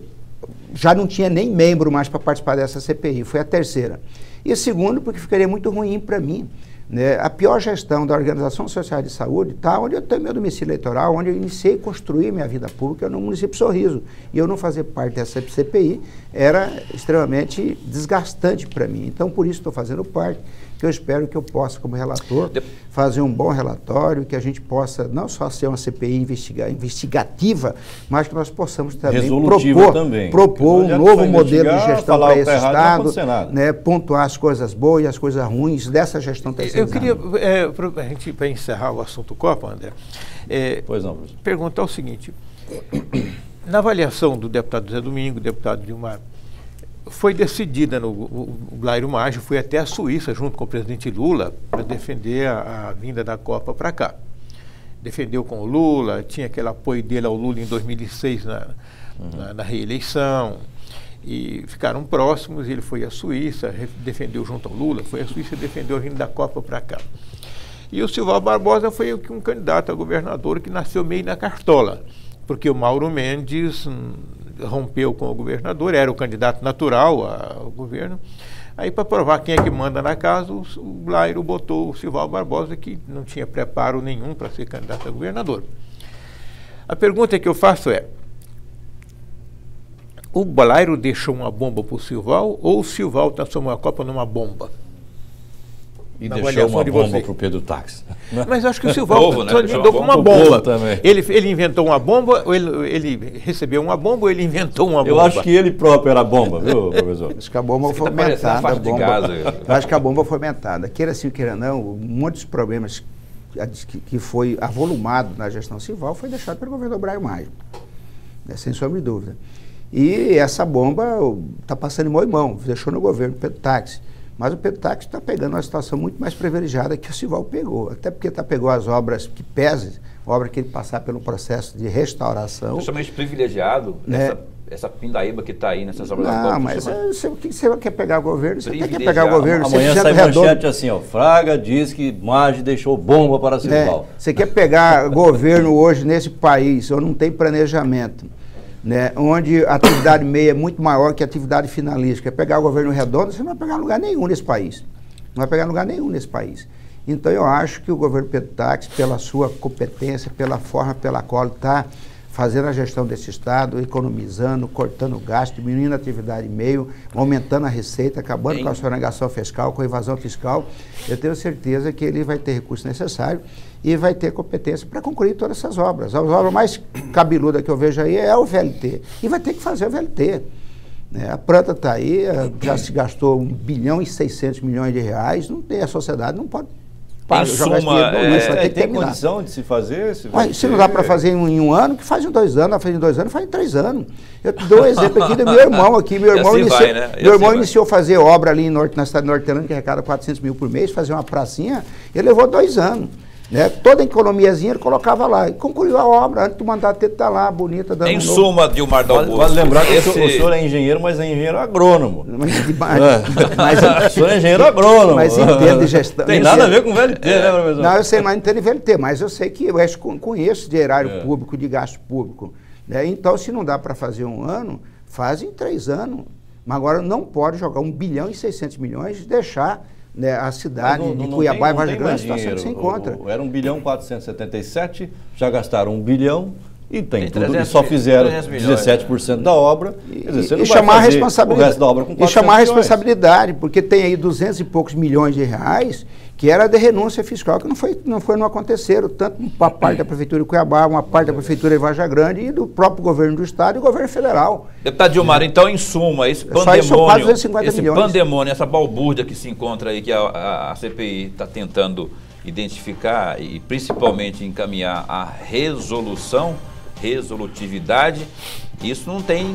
já não tinha nem membro mais para participar dessa CPI, foi a terceira. E segundo, porque ficaria muito ruim para mim. Né? A pior gestão da Organização Social de Saúde está onde eu tenho meu domicílio eleitoral, onde eu iniciei a construir minha vida pública no município de Sorriso. E eu não fazer parte dessa CPI era extremamente desgastante para mim. Então, por isso estou fazendo parte. que eu espero que eu possa, como relator, fazer um bom relatório, que a gente possa não só ser uma CPI investigativa, mas que nós possamos também propor um novo modelo de gestão para esse Estado, né, pontuar as coisas boas e as coisas ruins dessa gestão terceirizada. Eu queria, para encerrar o assunto Copa, André, pois não, professor. Perguntar o seguinte: na avaliação do deputado Zé Domingo, deputado Dilmar, foi decidida, o Blairo Maggi foi até a Suíça junto com o presidente Lula para defender a vinda da Copa para cá. Defendeu com o Lula, tinha aquele apoio dele ao Lula em 2006 na reeleição, e ficaram próximos. Ele foi à Suíça, defendeu junto ao Lula, foi à Suíça e defendeu a vinda da Copa para cá. E o Silval Barbosa foi um candidato a governador que nasceu meio na cartola, porque o Mauro Mendes rompeu com o governador, era o candidato natural ao governo. Aí, para provar quem é que manda na casa, o Blairo botou o Silval Barbosa, que não tinha preparo nenhum para ser candidato a governador. A pergunta que eu faço é: o Blairo deixou uma bomba para o Silval, ou o Silval transformou a Copa numa bomba? E deixou uma bomba para o Pedro Táxi. Mas acho que o Silval lidou com uma bomba. Ele inventou uma bomba, ou ele recebeu uma bomba, ou ele inventou uma bomba? Eu acho que ele próprio era a bomba, viu, professor? Acho que a bomba foi aumentada. Eu acho que a bomba foi aumentada. Queira sim, queira não, muitos problemas que foi avolumado na gestão Silval foi deixado pelo governador Blairo Maggi, né, sem sombra de dúvida. E essa bomba está passando em mão em mão, deixou no governo Pedro Táxi. Mas o Pedro Táxi está pegando uma situação muito mais privilegiada que o Silval pegou. Até porque pegou as obras que pesem, obra que ele passar pelo processo de restauração. Justamente privilegiado, né? Essa pindaíba que está aí nessas obras da Copa. Não, mas o que você quer pegar o governo? Você quer pegar o governo? Amanhã sai manchete assim, ó, Fraga diz que Maggi deixou bomba para Silval. Você quer pegar governo hoje nesse país, ou não tem planejamento, né, onde a atividade meia é muito maior que a atividade finalística, é pegar o governo redondo, você não vai pegar lugar nenhum nesse país. Não vai pegar lugar nenhum nesse país. Então eu acho que o governo Pedro Táxi, pela sua competência, pela forma pela qual está fazendo a gestão desse Estado, economizando, cortando gasto, diminuindo a atividade meio, aumentando a receita, acabando com a sonegação fiscal, com a evasão fiscal, eu tenho certeza que ele vai ter recurso necessário e vai ter competência para concluir todas essas obras. A obra mais cabeluda que eu vejo aí é o VLT. E vai ter que fazer o VLT. Né? A planta está aí, já se gastou 1 bilhão e 600 milhões de reais, não tem, a sociedade não pode jogar esse dinheiro no lixo, vai ter que tem terminar. Condição de se fazer? Se não dá para fazer em 1 ano, que faz em 2 anos, faz em 2 anos, faz em 3 anos. Eu te dou um exemplo aqui do meu irmão aqui. Meu irmão iniciou a fazer obra ali na cidade norte-americana, que arrecada 400 mil por mês, fazer uma pracinha, ele levou 2 anos. Né? Toda a economiazinha ele colocava lá. E concluiu a obra, antes do mandato dele estar lá, bonita, dando Em suma, Dilmar Dalbosco. Vale lembrar que o senhor é engenheiro, mas é engenheiro agrônomo. O senhor é engenheiro agrônomo. Mas entende gestão. Tem nada a ver com VLT, né, professor? Não, eu sei, mas não entendo VLT, mas eu sei que eu conheço de erário público, de gasto público. Né? Então, se não dá para fazer 1 ano, faz em 3 anos. Mas agora não pode jogar 1 bilhão e 600 milhões e deixar, né, a cidade de Cuiabá e Vargem Grande, a situação que se encontra. Era 1 bilhão 477, já gastaram 1 bilhão e tem tudo, e só fizeram 17% da obra. Quer dizer, você não chamar vai a responsabilidade, o resto da obra com 400 e chamar a responsabilidade, porque tem aí 200 e poucos milhões de reais que era de renúncia fiscal, que não aconteceram, tanto uma parte da Prefeitura de Cuiabá, uma parte da Prefeitura de Vargem Grande e do próprio governo do Estado e do governo federal. Deputado Dilmar, então, em suma, esse pandemônio, essa balbúrdia que se encontra aí, que a CPI está tentando identificar e principalmente encaminhar a resolutividade, isso não tem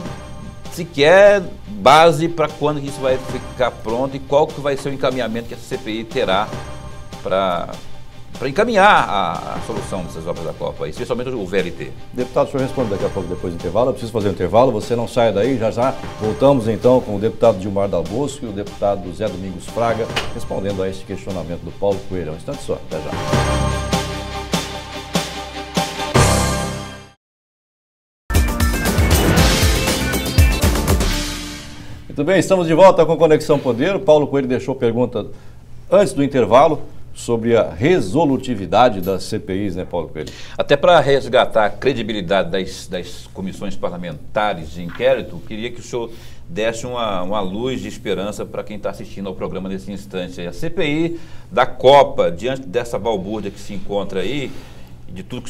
sequer base para quando isso vai ficar pronto e qual que vai ser o encaminhamento que a CPI terá para encaminhar a solução dessas obras da Copa, especialmente o VLT. Deputado, o senhor responde daqui a pouco, depois do intervalo. Eu preciso fazer um intervalo, você não saia daí, já voltamos então com o deputado Dilmar Dalbosco e o deputado Zé Domingos Fraga, respondendo a este questionamento do Paulo Coelho. Um instante só, até já. Muito bem, estamos de volta com Conexão Poder. O Paulo Coelho deixou pergunta antes do intervalo sobre a resolutividade das CPIs, né, Paulo Coelho? Até para resgatar a credibilidade das comissões parlamentares de inquérito, queria que o senhor desse uma luz de esperança para quem está assistindo ao programa nesse instante. A CPI da Copa, diante dessa balbúrdia que se encontra aí, de tudo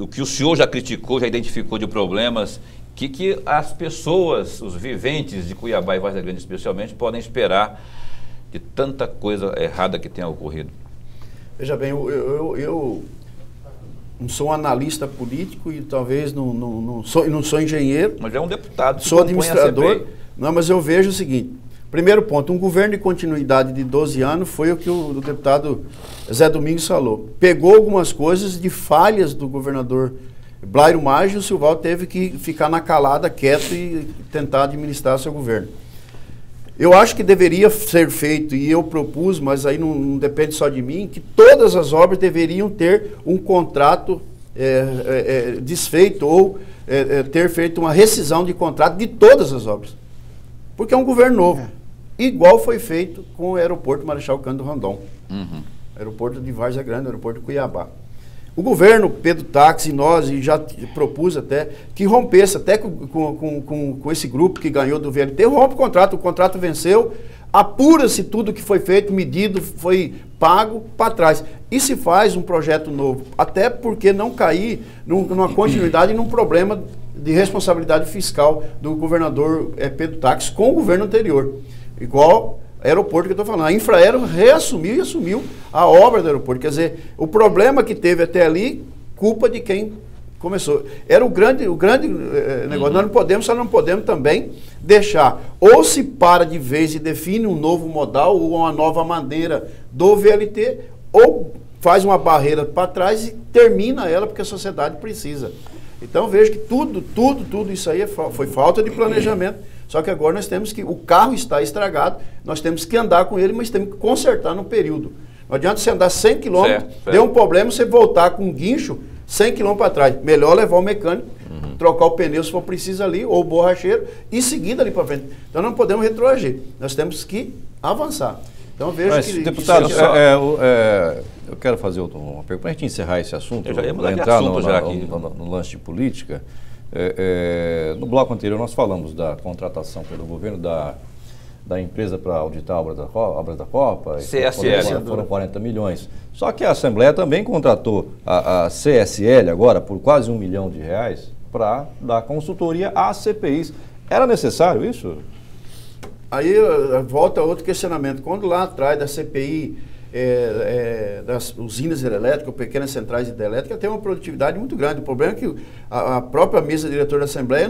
que o senhor já criticou, já identificou de problemas, que as pessoas, os viventes de Cuiabá e Várzea Grande especialmente, podem esperar de tanta coisa errada que tenha ocorrido? Veja bem, eu não sou um analista político e talvez não sou engenheiro. Mas é um deputado. Sou administrador. Não, mas eu vejo o seguinte. Primeiro ponto, um governo de continuidade de 12 anos foi o que o deputado Zé Domingos falou. Pegou algumas coisas de falhas do governador Blairo Maggi, o Silval teve que ficar na calada, quieto e tentar administrar seu governo. Eu acho que deveria ser feito, e eu propus, mas aí não depende só de mim, que todas as obras deveriam ter um contrato desfeito ou ter feito uma rescisão de contrato de todas as obras. Porque é um governo novo. Igual foi feito com o aeroporto Marechal Cândido Rondon. Aeroporto de Várzea Grande, aeroporto de Cuiabá. O governo, Pedro Táxi e nós, e já propus até, que rompesse, até com esse grupo que ganhou do VLT, rompe o contrato venceu, apura-se tudo que foi feito, medido, foi pago para trás. E se faz um projeto novo, até porque não cair numa continuidade e num problema de responsabilidade fiscal do governador Pedro Táxi com o governo anterior. Igual aeroporto que eu estou falando. A Infraero reassumiu e assumiu a obra do aeroporto. Quer dizer, o problema que teve até ali, culpa de quem começou. Era o grande negócio. Nós não podemos também deixar. Ou se para de vez e define um novo modal ou uma nova maneira do VLT, ou faz uma barreira para trás e termina ela porque a sociedade precisa. Então vejo que tudo isso aí foi falta de planejamento. Só que agora nós temos que, o carro está estragado, nós temos que andar com ele, mas temos que consertar no período. Não adianta você andar 100 km, deu um problema, você voltar com um guincho 100 km para trás. Melhor levar o mecânico, trocar o pneu se for preciso ali, ou o borracheiro, e seguir dali para frente. Então não podemos retroagir, nós temos que avançar. Então vejo mas, que... deputado, eu quero fazer uma pergunta, para a gente encerrar esse assunto, eu já ia mudar de entrar assunto já aqui. no lance de política. No bloco anterior nós falamos da contratação pelo governo da empresa para auditar obras da Copa. CSL. Foram 40 milhões. Só que a Assembleia também contratou a CSL agora por quase R$1 milhão para dar consultoria às CPIs. Era necessário isso? Aí volta outro questionamento. Quando lá atrás da CPI das usinas hidrelétricas, pequenas centrais hidrelétricas, tem uma produtividade muito grande. O problema é que a própria mesa diretora da Assembleia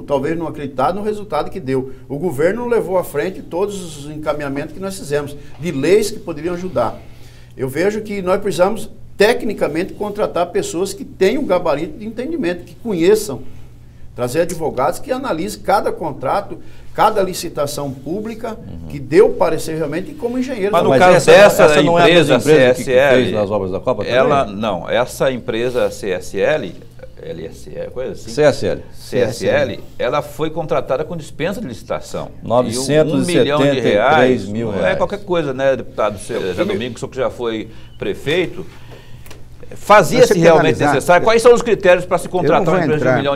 talvez não acreditasse no resultado que deu. O governo não levou à frente todos os encaminhamentos que nós fizemos, de leis que poderiam ajudar. Eu vejo que nós precisamos, tecnicamente, contratar pessoas que tenham o gabarito de entendimento, que conheçam, trazer advogados que analisem cada contrato, cada licitação pública, que deu parecer realmente e como engenheiro. Mas no caso dessa empresa CSL, que fez nas obras da Copa não, essa empresa CSL, LSL, coisa assim. CSL, ela foi contratada com dispensa de licitação. 973 mil reais. Não é qualquer coisa, né, deputado Zé Domingos, que já foi prefeito. Fazia-se realmente necessário? Quais são os critérios para se contratar uma empresa de R$1 milhão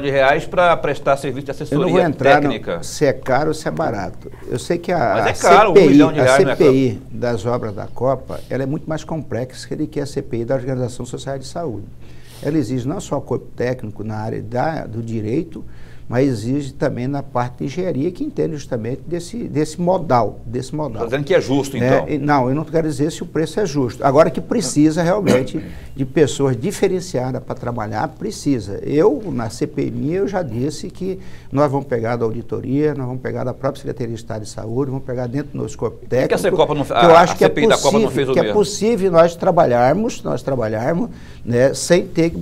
para prestar serviço de assessoria técnica? Se é caro ou se é barato. Eu sei que a CPI das obras da Copa, ela é muito mais complexa do que a CPI da Organização Social de Saúde. Ela exige não só corpo técnico na área do direito, mas exige também na parte de engenharia, que entende justamente desse modal. Está dizendo que é justo, então? Não, eu não quero dizer se o preço é justo. Agora que precisa realmente de pessoas diferenciadas para trabalhar, precisa. Eu, na CPI, eu já disse que nós vamos pegar da auditoria, nós vamos pegar da própria Secretaria de Estado de Saúde, vamos pegar dentro do nosso corpo técnico. Por que a Copa não fez? Eu acho que CPI da Copa não fez o mesmo? É possível nós trabalharmos, né, sem ter que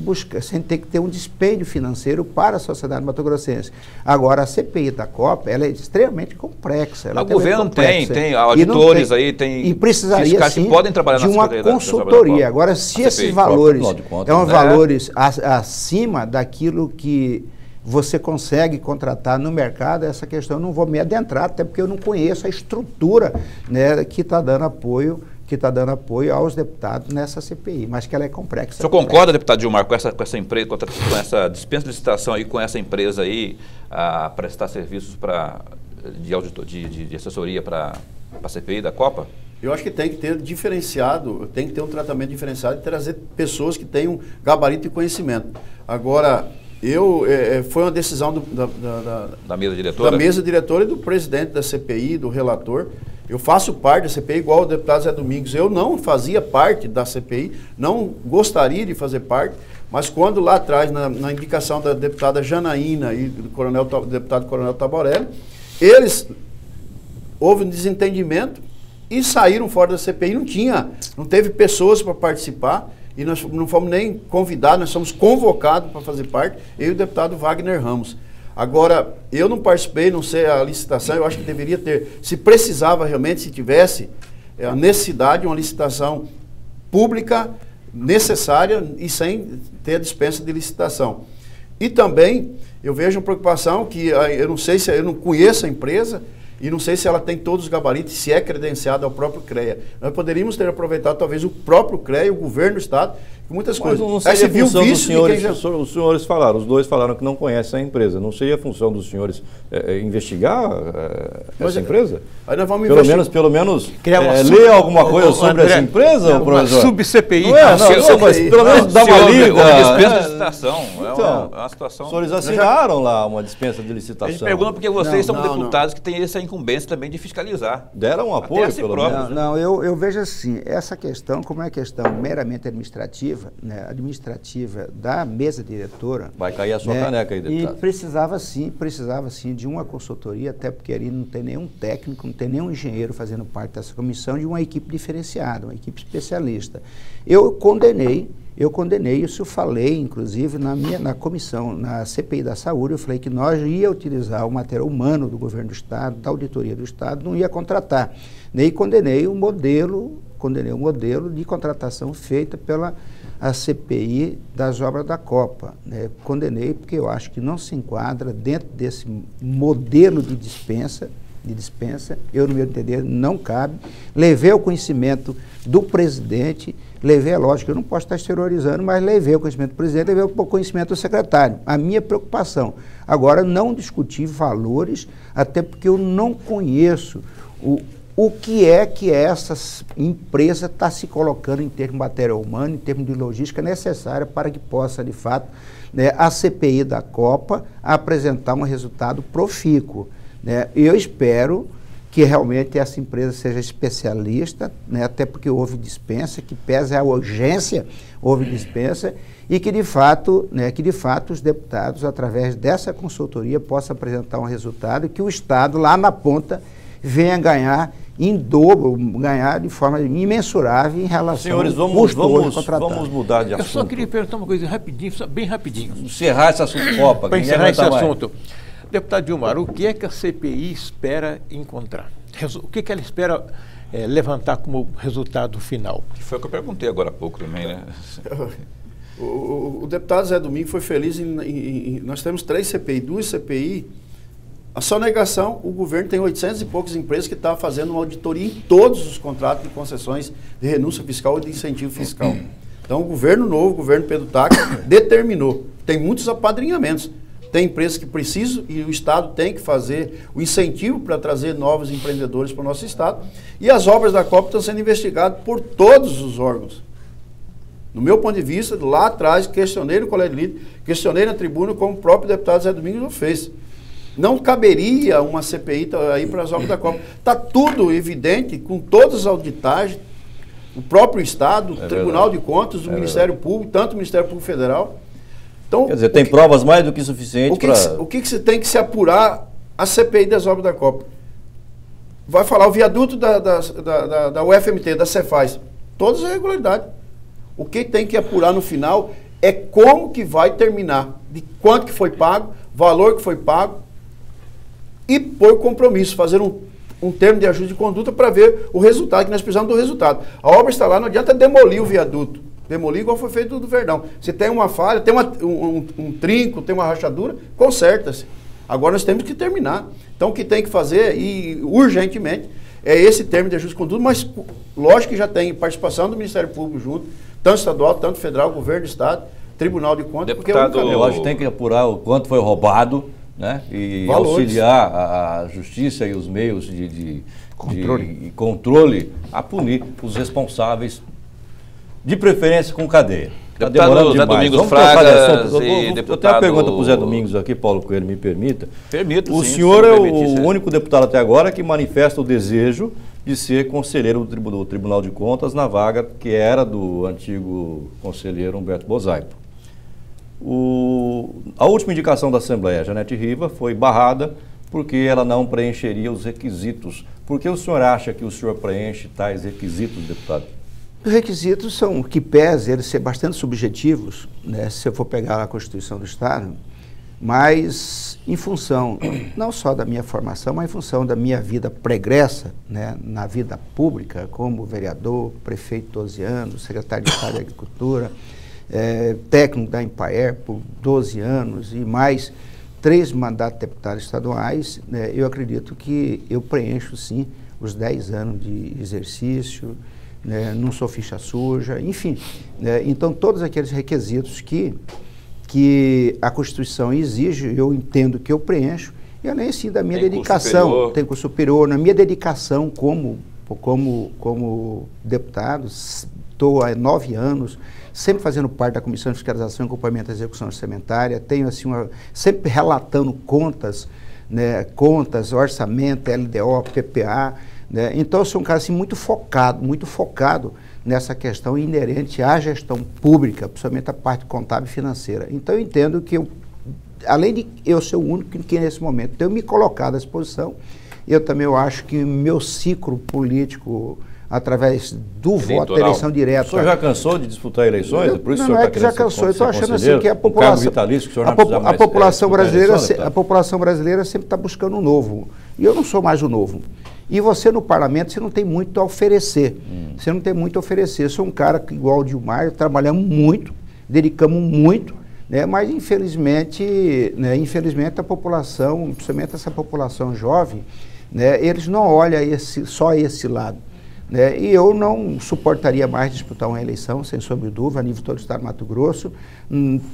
ter um dispêndio financeiro para a sociedade mato-grossense. Agora, a CPI da Copa, ela é extremamente complexa. O governo tem auditores aí, tem e precisaria, fiscais sim, que podem trabalhar de uma consultoria. Agora, se esses valores são valores acima daquilo que você consegue contratar no mercado, essa questão eu não vou me adentrar, até porque eu não conheço a estrutura, né, que está dando apoio aos deputados nessa CPI, mas que ela é complexa. O senhor concorda, deputado Gilmar, com essa empresa, com essa dispensa de licitação aí, com essa empresa aí, a prestar serviços para de assessoria para a CPI da Copa? Eu acho que tem que ter diferenciado, tem que ter um tratamento diferenciado e trazer pessoas que tenham gabarito e conhecimento. Agora, foi uma decisão da mesa diretora? Da mesa diretora e do presidente da CPI, do relator. Eu faço parte da CPI igual o deputado Zé Domingos. Eu não fazia parte da CPI, não gostaria de fazer parte, mas quando lá atrás, na indicação da deputada Janaína e do deputado Coronel Taborelli, houve um desentendimento e saíram fora da CPI. Não teve pessoas para participar e nós não fomos nem convidados, nós somos convocados para fazer parte, eu e o deputado Wagner Ramos. Agora, eu não participei, não sei a licitação, eu acho que deveria ter, se precisava realmente, se tivesse a necessidade, uma licitação pública necessária e sem ter a dispensa de licitação. E também, eu vejo uma preocupação que, eu não sei se, eu não conheço a empresa, e não sei se ela tem todos os gabaritos, se é credenciada ao próprio CREA. Nós poderíamos ter aproveitado talvez o próprio CREA, o governo do Estado, que muitas coisas... Não seria a função dos senhores, os senhores falaram, os dois falaram que não conhecem a empresa. Não seria a função dos senhores investigar essa empresa? Aí nós vamos pelo menos ler alguma coisa sobre essa empresa, professor? Sub-CPI. Mas pelo menos dar uma lida. Dispensa de licitação. Então, é uma situação... Os senhores assinaram lá uma dispensa de licitação. A gente pergunta porque vocês são deputados que têm essa incumbência também de fiscalizar. Deram um apoio, si pelo menos. Não, eu vejo assim, essa questão, como é questão meramente administrativa, né, administrativa da mesa diretora... Vai cair a sua caneca aí, deputado. E precisava sim de uma consultoria, até porque ali não tem nenhum técnico, não tem nenhum engenheiro fazendo parte dessa comissão, de uma equipe diferenciada, uma equipe especialista. Eu condenei, isso eu falei, inclusive, na comissão, na CPI da Saúde, eu falei que nós ia utilizar o material humano do governo do Estado, da auditoria do Estado, não ia contratar. Nem condenei o modelo de contratação feita pela CPI das obras da Copa. Né? Condenei porque eu acho que não se enquadra dentro desse modelo de dispensa, eu, no meu entender, não cabe. Levei ao conhecimento do presidente, é lógico, eu não posso estar exteriorizando, mas levei ao conhecimento do presidente, levei ao conhecimento do secretário. A minha preocupação. Agora, não discutir valores, até porque eu não conheço o que essa empresa está se colocando em termos de matéria humana, em termos de logística necessária para que possa, de fato, né, a CPI da Copa apresentar um resultado profícuo. Né? Eu espero que realmente essa empresa seja especialista, né, até porque houve dispensa, que pesa a urgência, houve dispensa, e que de fato os deputados, através dessa consultoria, possam apresentar um resultado que o Estado, lá na ponta, venha ganhar em dobro, ganhar de forma imensurável em relação ao vamos mudar de assunto. Eu só queria perguntar uma coisa rapidinho, bem rapidinho. Encerrar esse assunto Copa. Para encerrar esse assunto. Deputado Dilmar, o que é que a CPI espera encontrar? O que ela espera levantar como resultado final? Foi o que eu perguntei agora há pouco também, né? O deputado Zé Domingos foi feliz nós temos 3 CPI, 2 CPI. A sonegação, o governo tem 800 e poucas empresas que estão fazendo uma auditoria em todos os contratos de concessões de renúncia fiscal e de incentivo fiscal. Então, o governo novo, o governo Pedro Taques, determinou. Tem muitos apadrinhamentos. Tem empresas que precisam e o Estado tem que fazer o incentivo para trazer novos empreendedores para o nosso Estado. E as obras da Copa estão sendo investigadas por todos os órgãos. No meu ponto de vista, lá atrás, questionei no Colégio de Líder, questionei na tribuna, como o próprio deputado Zé Domingos o fez. Não caberia uma CPI aí para as obras da Copa. Está tudo evidente, com todas as auditagens, o próprio Estado, o Tribunal de Contas, o Ministério Público, tanto o Ministério Público Federal. Então, quer dizer, tem provas mais do que suficientes para... O que você tem que se apurar a CPI das obras da Copa? Vai falar o viaduto da UFMT, da Cefaz, todas as irregularidades. O que tem que apurar no final é como que vai terminar, de quanto que foi pago, valor que foi pago, e por compromisso, fazer um termo de ajuste de conduta para ver o resultado, que nós precisamos do resultado. A obra está lá, não adianta demolir o viaduto. Demolir igual foi feito do Verdão. Se tem uma falha, tem um trinco, tem uma rachadura, conserta-se. Agora nós temos que terminar. Então o que tem que fazer, e urgentemente, é esse termo de ajuste de conduta, mas lógico que já tem participação do Ministério Público junto, tanto estadual, tanto federal, governo do Estado, Tribunal de Contas. Deputado, eu acho que tem que apurar o quanto foi roubado, né? E Valores. auxiliar a justiça e os meios de controle a punir os responsáveis, de preferência com cadeia. Tá Deputado demorando Zé demais. Domingos Vamos trocar de Fragas assunto. e Eu tenho uma deputado- pergunta para o Zé Domingos aqui, Paulo Coelho, me permita. Permito, O sim, senhor se é me o permitir, sim. único deputado até agora que manifesta o desejo de ser conselheiro do Tribunal de Contas na vaga que era do antigo conselheiro Humberto Bozaipo. A última indicação da Assembleia, Janete Riva, foi barrada porque ela não preencheria os requisitos. Por que o senhor acha que o senhor preenche tais requisitos, deputado? Os requisitos são, que pese eles ser bastante subjetivos, né, se eu for pegar a Constituição do Estado, mas em função não só da minha formação, mas em função da minha vida pregressa, né, na vida pública, como vereador, prefeito 12 anos, secretário de Estado de Agricultura, técnico da Empaer por 12 anos e mais 3 mandatos de deputados estaduais, né, eu acredito que eu preencho sim os 10 anos de exercício, né, não sou ficha suja, enfim. Né, então, todos aqueles requisitos que a Constituição exige, eu entendo que eu preencho, e além sim da minha dedicação, tem curso superior, na minha dedicação como deputado, estou há 9 anos, sempre fazendo parte da Comissão de Fiscalização e Acompanhamento da Execução Orçamentária, tenho assim sempre relatando contas, né, orçamento, LDO, PPA, né? Então eu sou um cara assim, muito focado nessa questão inerente à gestão pública, principalmente a parte contábil e financeira. Então eu entendo que além de eu ser o único que nesse momento tenho me colocado à disposição, eu também acho que meu ciclo político, através do voto, da eleição direta... O senhor já cansou de disputar eleições? Por isso não é que já cansou, eu estou achando assim que a população... A população brasileira sempre está buscando o novo. E eu não sou mais o novo. E você no parlamento, você não tem muito a oferecer. Você não tem muito a oferecer. Eu sou um cara que, igual o Dilmar, trabalhamos muito, dedicamos muito, né? Mas infelizmente a população, principalmente essa população jovem, né, eles não olham só esse lado. Né? E eu não suportaria mais disputar uma eleição, sem sombra de dúvida, a nível de todo o estado de Mato Grosso,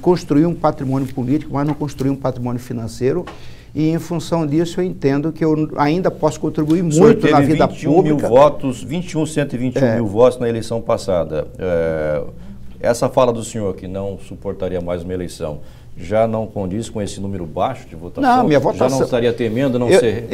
construir um patrimônio político, mas não construir um patrimônio financeiro. E em função disso eu entendo que eu ainda posso contribuir muito na vida pública. 121 mil votos na eleição passada. Essa fala do senhor que não suportaria mais uma eleição já não condiz com esse número baixo de votação? Não, minha votação... Já não estaria temendo não ser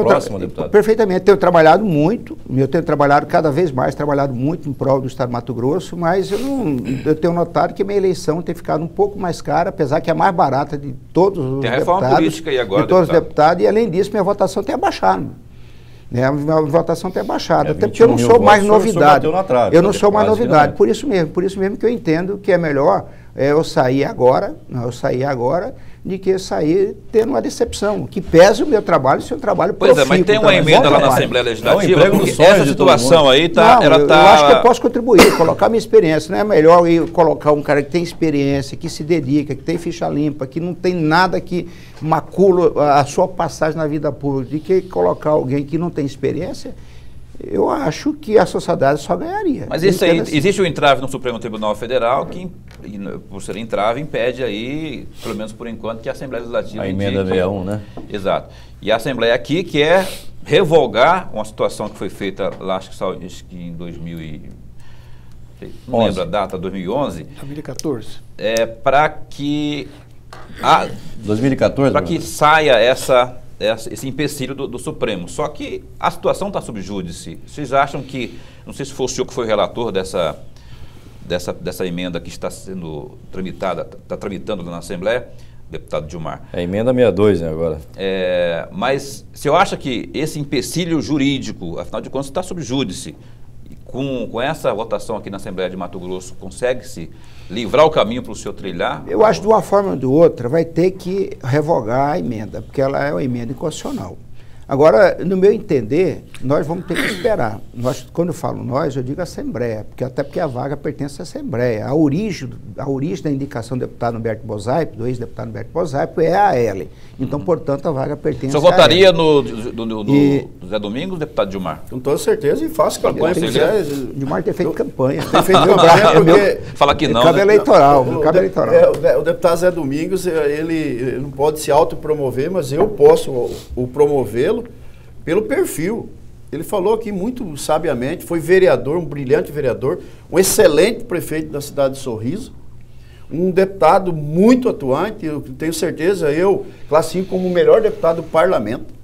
próxima, deputado? Perfeitamente, tenho trabalhado muito, eu tenho trabalhado cada vez mais, trabalhado muito em prol do estado de Mato Grosso, mas eu tenho notado que a minha eleição tem ficado um pouco mais cara, apesar que é a mais barata de todos os tem deputados. Tem reforma política aí agora, de todos os deputados, e além disso, minha votação tem abaixado. Né, a votação tem baixado, até porque eu não sou mais novidade. Eu não sou mais novidade, por isso mesmo que eu entendo que é melhor eu sair agora, de que sair tendo uma decepção, que pese o meu trabalho, se o trabalho profícuo. Pois é, mas tem uma emenda lá na Assembleia Legislativa, essa situação aí está... Eu acho que eu posso contribuir, colocar minha experiência, não é melhor eu colocar um cara que tem experiência, que se dedica, que tem ficha limpa, que não tem nada que macula a sua passagem na vida pública, de que colocar alguém que não tem experiência. Eu acho que a sociedade só ganharia. Mas isso aí, existe um entrave no Supremo Tribunal Federal que, por ser entrave, impede aí, pelo menos por enquanto, que a Assembleia Legislativa... A emenda 61, né? Exato. E a Assembleia aqui quer revogar uma situação que foi feita lá, acho que em 2000 não lembro a data, 2011. 2014. Para que... 2014? Para que saia esse empecilho do Supremo. Só que a situação está sob júdice. Vocês acham que, não sei se foi o senhor que foi relator dessa emenda que está sendo tramitada, está tramitando na Assembleia, deputado Dilmar? É a emenda 62, né, agora. Mas o senhor acha que esse empecilho jurídico, afinal de contas, está sob júdice, e com essa votação aqui na Assembleia de Mato Grosso, consegue-se livrar o caminho para o senhor trilhar? Eu acho que de uma forma ou de outra vai ter que revogar a emenda, porque ela é uma emenda inconstitucional. Agora, no meu entender, nós vamos ter que esperar. Quando eu falo nós, eu digo Assembleia, até porque a vaga pertence à Assembleia. A origem da indicação do deputado Humberto Bozaipo, do ex-deputado Humberto Bozaipo, é a ele. Então, portanto, a vaga pertence a ele. O senhor votaria no Zé Domingos, deputado Gilmar? Com toda certeza, e faço campanha. Gilmar tem feito campanha. Tem feito campanha porque... Fala que não, Cabe eleitoral. O deputado Zé Domingos, ele não pode se autopromover, mas eu posso o promovê-lo pelo perfil. Ele falou aqui muito sabiamente, foi vereador, um brilhante vereador, um excelente prefeito da cidade de Sorriso, um deputado muito atuante, eu tenho certeza, eu classifico como o melhor deputado do parlamento.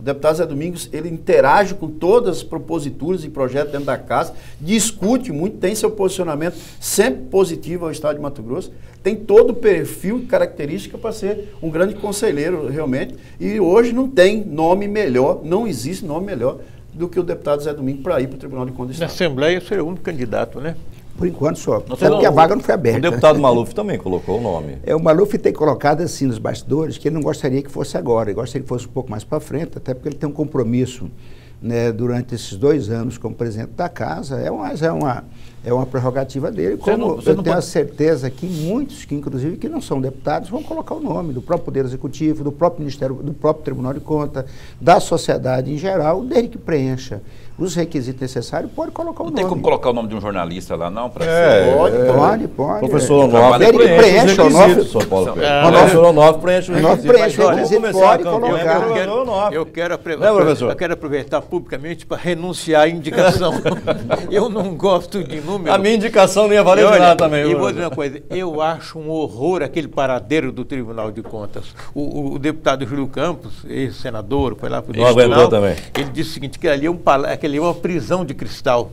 O deputado Zé Domingos, ele interage com todas as proposituras e projetos dentro da casa, discute muito, tem seu posicionamento sempre positivo ao estado de Mato Grosso, tem todo o perfil e característica para ser um grande conselheiro, realmente, e hoje não tem nome melhor, não existe nome melhor do que o deputado Zé Domingos para ir para o Tribunal de Contas do Na Estado. Assembleia seria o único candidato, né? Por enquanto só. Até porque a vaga não foi aberta. O deputado Maluf também colocou o nome. O Maluf tem colocado assim nos bastidores que ele não gostaria que fosse agora, ele gostaria que fosse um pouco mais para frente, até porque ele tem um compromisso, né, durante esses 2 anos como presidente da casa, é uma prerrogativa dele, como eu tenho a certeza que muitos, que inclusive que não são deputados, vão colocar o nome do próprio Poder Executivo, do próprio Ministério, do próprio Tribunal de Contas, da sociedade em geral, desde que preencha os requisitos necessários, pode colocar o nome. Não tem como colocar o nome de um jornalista lá, não? Pode. Professor Onofre preenche o requisitos, São Paulo. O professor Onofre preenche os requisitos. Pode colocar. Eu quero aproveitar publicamente para renunciar à indicação. Eu não gosto de número. A minha indicação não ia valer de nada também. E vou dizer uma coisa, eu acho um horror aquele paradeiro do Tribunal de Contas. O deputado Júlio Campos, ex-senador, foi lá para o tribunal também. Ele disse o seguinte, que ali é uma prisão de cristal.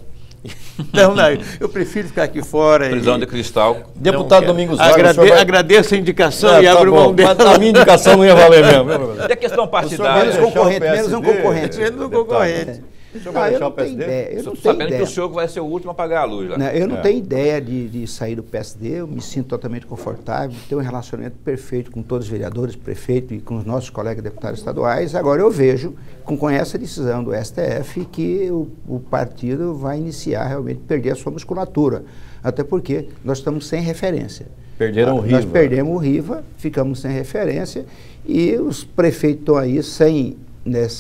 Então, eu prefiro ficar aqui fora. Prisão de cristal. Deputado Domingos agradeço a indicação e abro mão dela. Mas a minha indicação não ia valer mesmo. E a questão partidária? Menos um concorrente. O senhor vai deixar o PSD? Eu não tenho sabendo ideia. que o senhor vai ser o último a apagar a luz lá. Eu não tenho ideia de sair do PSD, eu me sinto totalmente confortável, tenho um relacionamento perfeito com todos os vereadores, prefeito e com os nossos colegas deputados estaduais. Agora eu vejo, com essa decisão do STF, que o partido vai iniciar realmente perder a sua musculatura. Até porque nós estamos sem referência. Perderam o Riva. Nós perdemos o Riva, ficamos sem referência e os prefeitos estão aí sem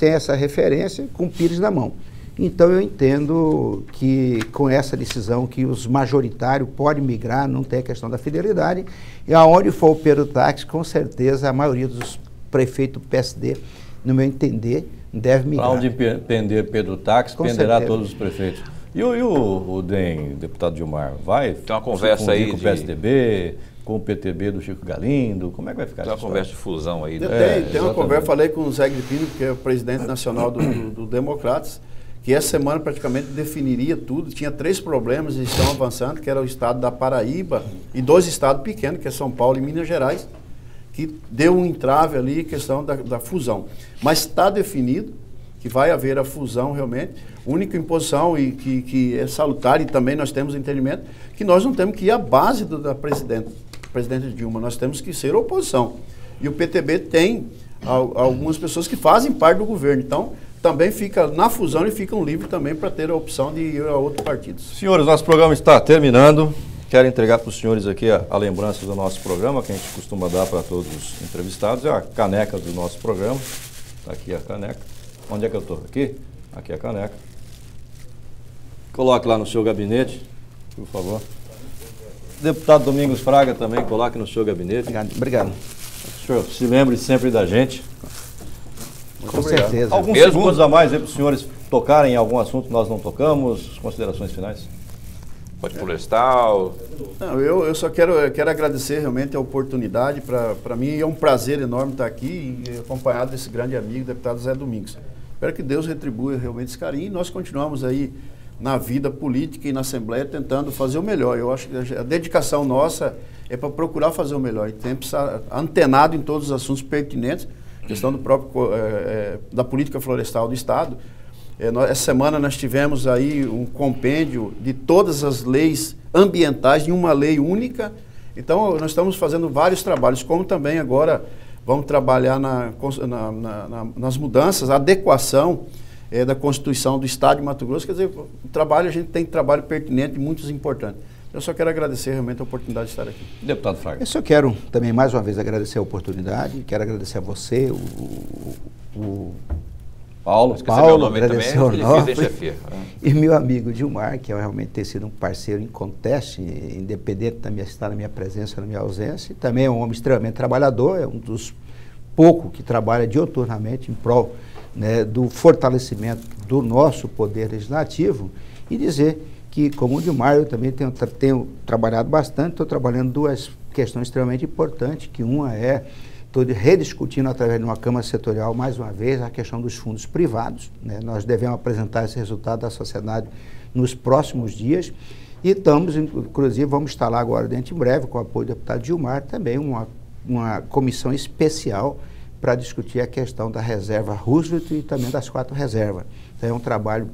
essa referência, com o Pires na mão. Então eu entendo que com essa decisão que os majoritários podem migrar, não tem a questão da fidelidade, e aonde for o Pedro Táxi, com certeza a maioria dos prefeitos do PSD, no meu entender, deve migrar. Para onde pender Pedro Táxi, penderá todos os prefeitos. E o DEM, deputado Gilmar, vai? Tem uma conversa aí com o PSDB, com o PTB do Chico Galindo, como é que vai ficar? Tem uma conversa de fusão aí. Tem uma conversa, falei com o Zé Gripino, que é o presidente nacional do Democratas, que essa semana praticamente definiria tudo. Tinha 3 problemas e estão avançando, que era o estado da Paraíba e 2 estados pequenos, que é São Paulo e Minas Gerais, que deu um entrave ali, questão da fusão. Mas está definido que vai haver a fusão realmente, única imposição e que é salutar, e também nós temos entendimento que nós não temos que ir à base da presidente Dilma, nós temos que ser oposição. E o PTB tem algumas pessoas que fazem parte do governo, então também fica na fusão e ficam livres também para ter a opção de ir a outros partidos. Senhores, nosso programa está terminando. Quero entregar para os senhores aqui a lembrança do nosso programa, que a gente costuma dar para todos os entrevistados, é a caneca do nosso programa. Está aqui a caneca. Onde é que eu estou? Aqui? Aqui a caneca. Coloque lá no seu gabinete, por favor. Deputado Domingos Fraga também, coloque no seu gabinete. Obrigado. O senhor se lembre sempre da gente. Com certeza. Alguns segundos a mais aí para os senhores tocarem em algum assunto que nós não tocamos, considerações finais. Pode florestal. Não, eu só quero agradecer realmente a oportunidade. Para mim é um prazer enorme estar aqui e acompanhado desse grande amigo, deputado Zé Domingos. Espero que Deus retribua realmente esse carinho e nós continuamos aí na vida política e na Assembleia tentando fazer o melhor. Eu acho que a dedicação nossa é para procurar fazer o melhor e sempre estar antenado em todos os assuntos pertinentes, questão do próprio da política florestal do Estado. Essa semana nós tivemos aí um compêndio de todas as leis ambientais em uma lei única. Então nós estamos fazendo vários trabalhos, como também agora vamos trabalhar nas mudanças, a adequação da Constituição do Estado de Mato Grosso. Quer dizer, a gente tem trabalho pertinente e muito importante. Eu só quero agradecer realmente a oportunidade de estar aqui. Deputado Fraga. Eu só quero também mais uma vez agradecer a oportunidade, quero agradecer a você, o Paulo, agradecer ao Onofre e meu amigo Gilmar, que realmente tem sido um parceiro inconteste, independente de estar na minha presença, na minha ausência, e também é um homem extremamente trabalhador, é um dos poucos que trabalha diuturnamente em prol, né, do fortalecimento do nosso poder legislativo, e dizer que, como o Gilmar, eu também tenho trabalhado bastante, estou trabalhando duas questões extremamente importantes, que uma é, estou rediscutindo através de uma Câmara Setorial, mais uma vez, a questão dos fundos privados, né? Nós devemos apresentar esse resultado à sociedade nos próximos dias, e estamos, inclusive, vamos instalar agora, dentro em breve, com o apoio do deputado Gilmar, também uma comissão especial para discutir a questão da reserva Roosevelt e também das 4 reservas. Então é um trabalho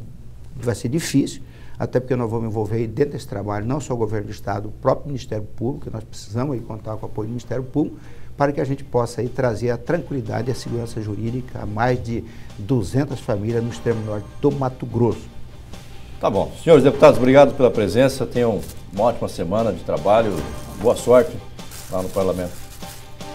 que vai ser difícil, até porque nós vamos envolver dentro desse trabalho não só o governo do Estado, o próprio Ministério Público, nós precisamos aí contar com o apoio do Ministério Público, para que a gente possa aí trazer a tranquilidade e a segurança jurídica a mais de 200 famílias no extremo norte do Mato Grosso. Tá bom. Senhores deputados, obrigado pela presença. Tenham uma ótima semana de trabalho. Boa sorte lá no Parlamento.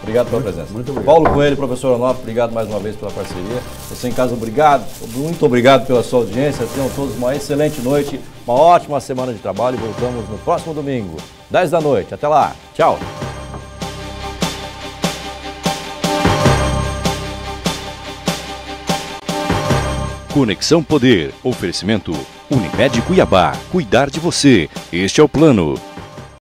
Obrigado pela presença. Muito obrigado. Paulo Coelho, professor Onofre, obrigado mais uma vez pela parceria. Você em casa, obrigado. Muito obrigado pela sua audiência. Tenham todos uma excelente noite, uma ótima semana de trabalho. Voltamos no próximo domingo, 10 da noite. Até lá. Tchau. Conexão Poder. Oferecimento Unimed Cuiabá. Cuidar de você. Este é o plano.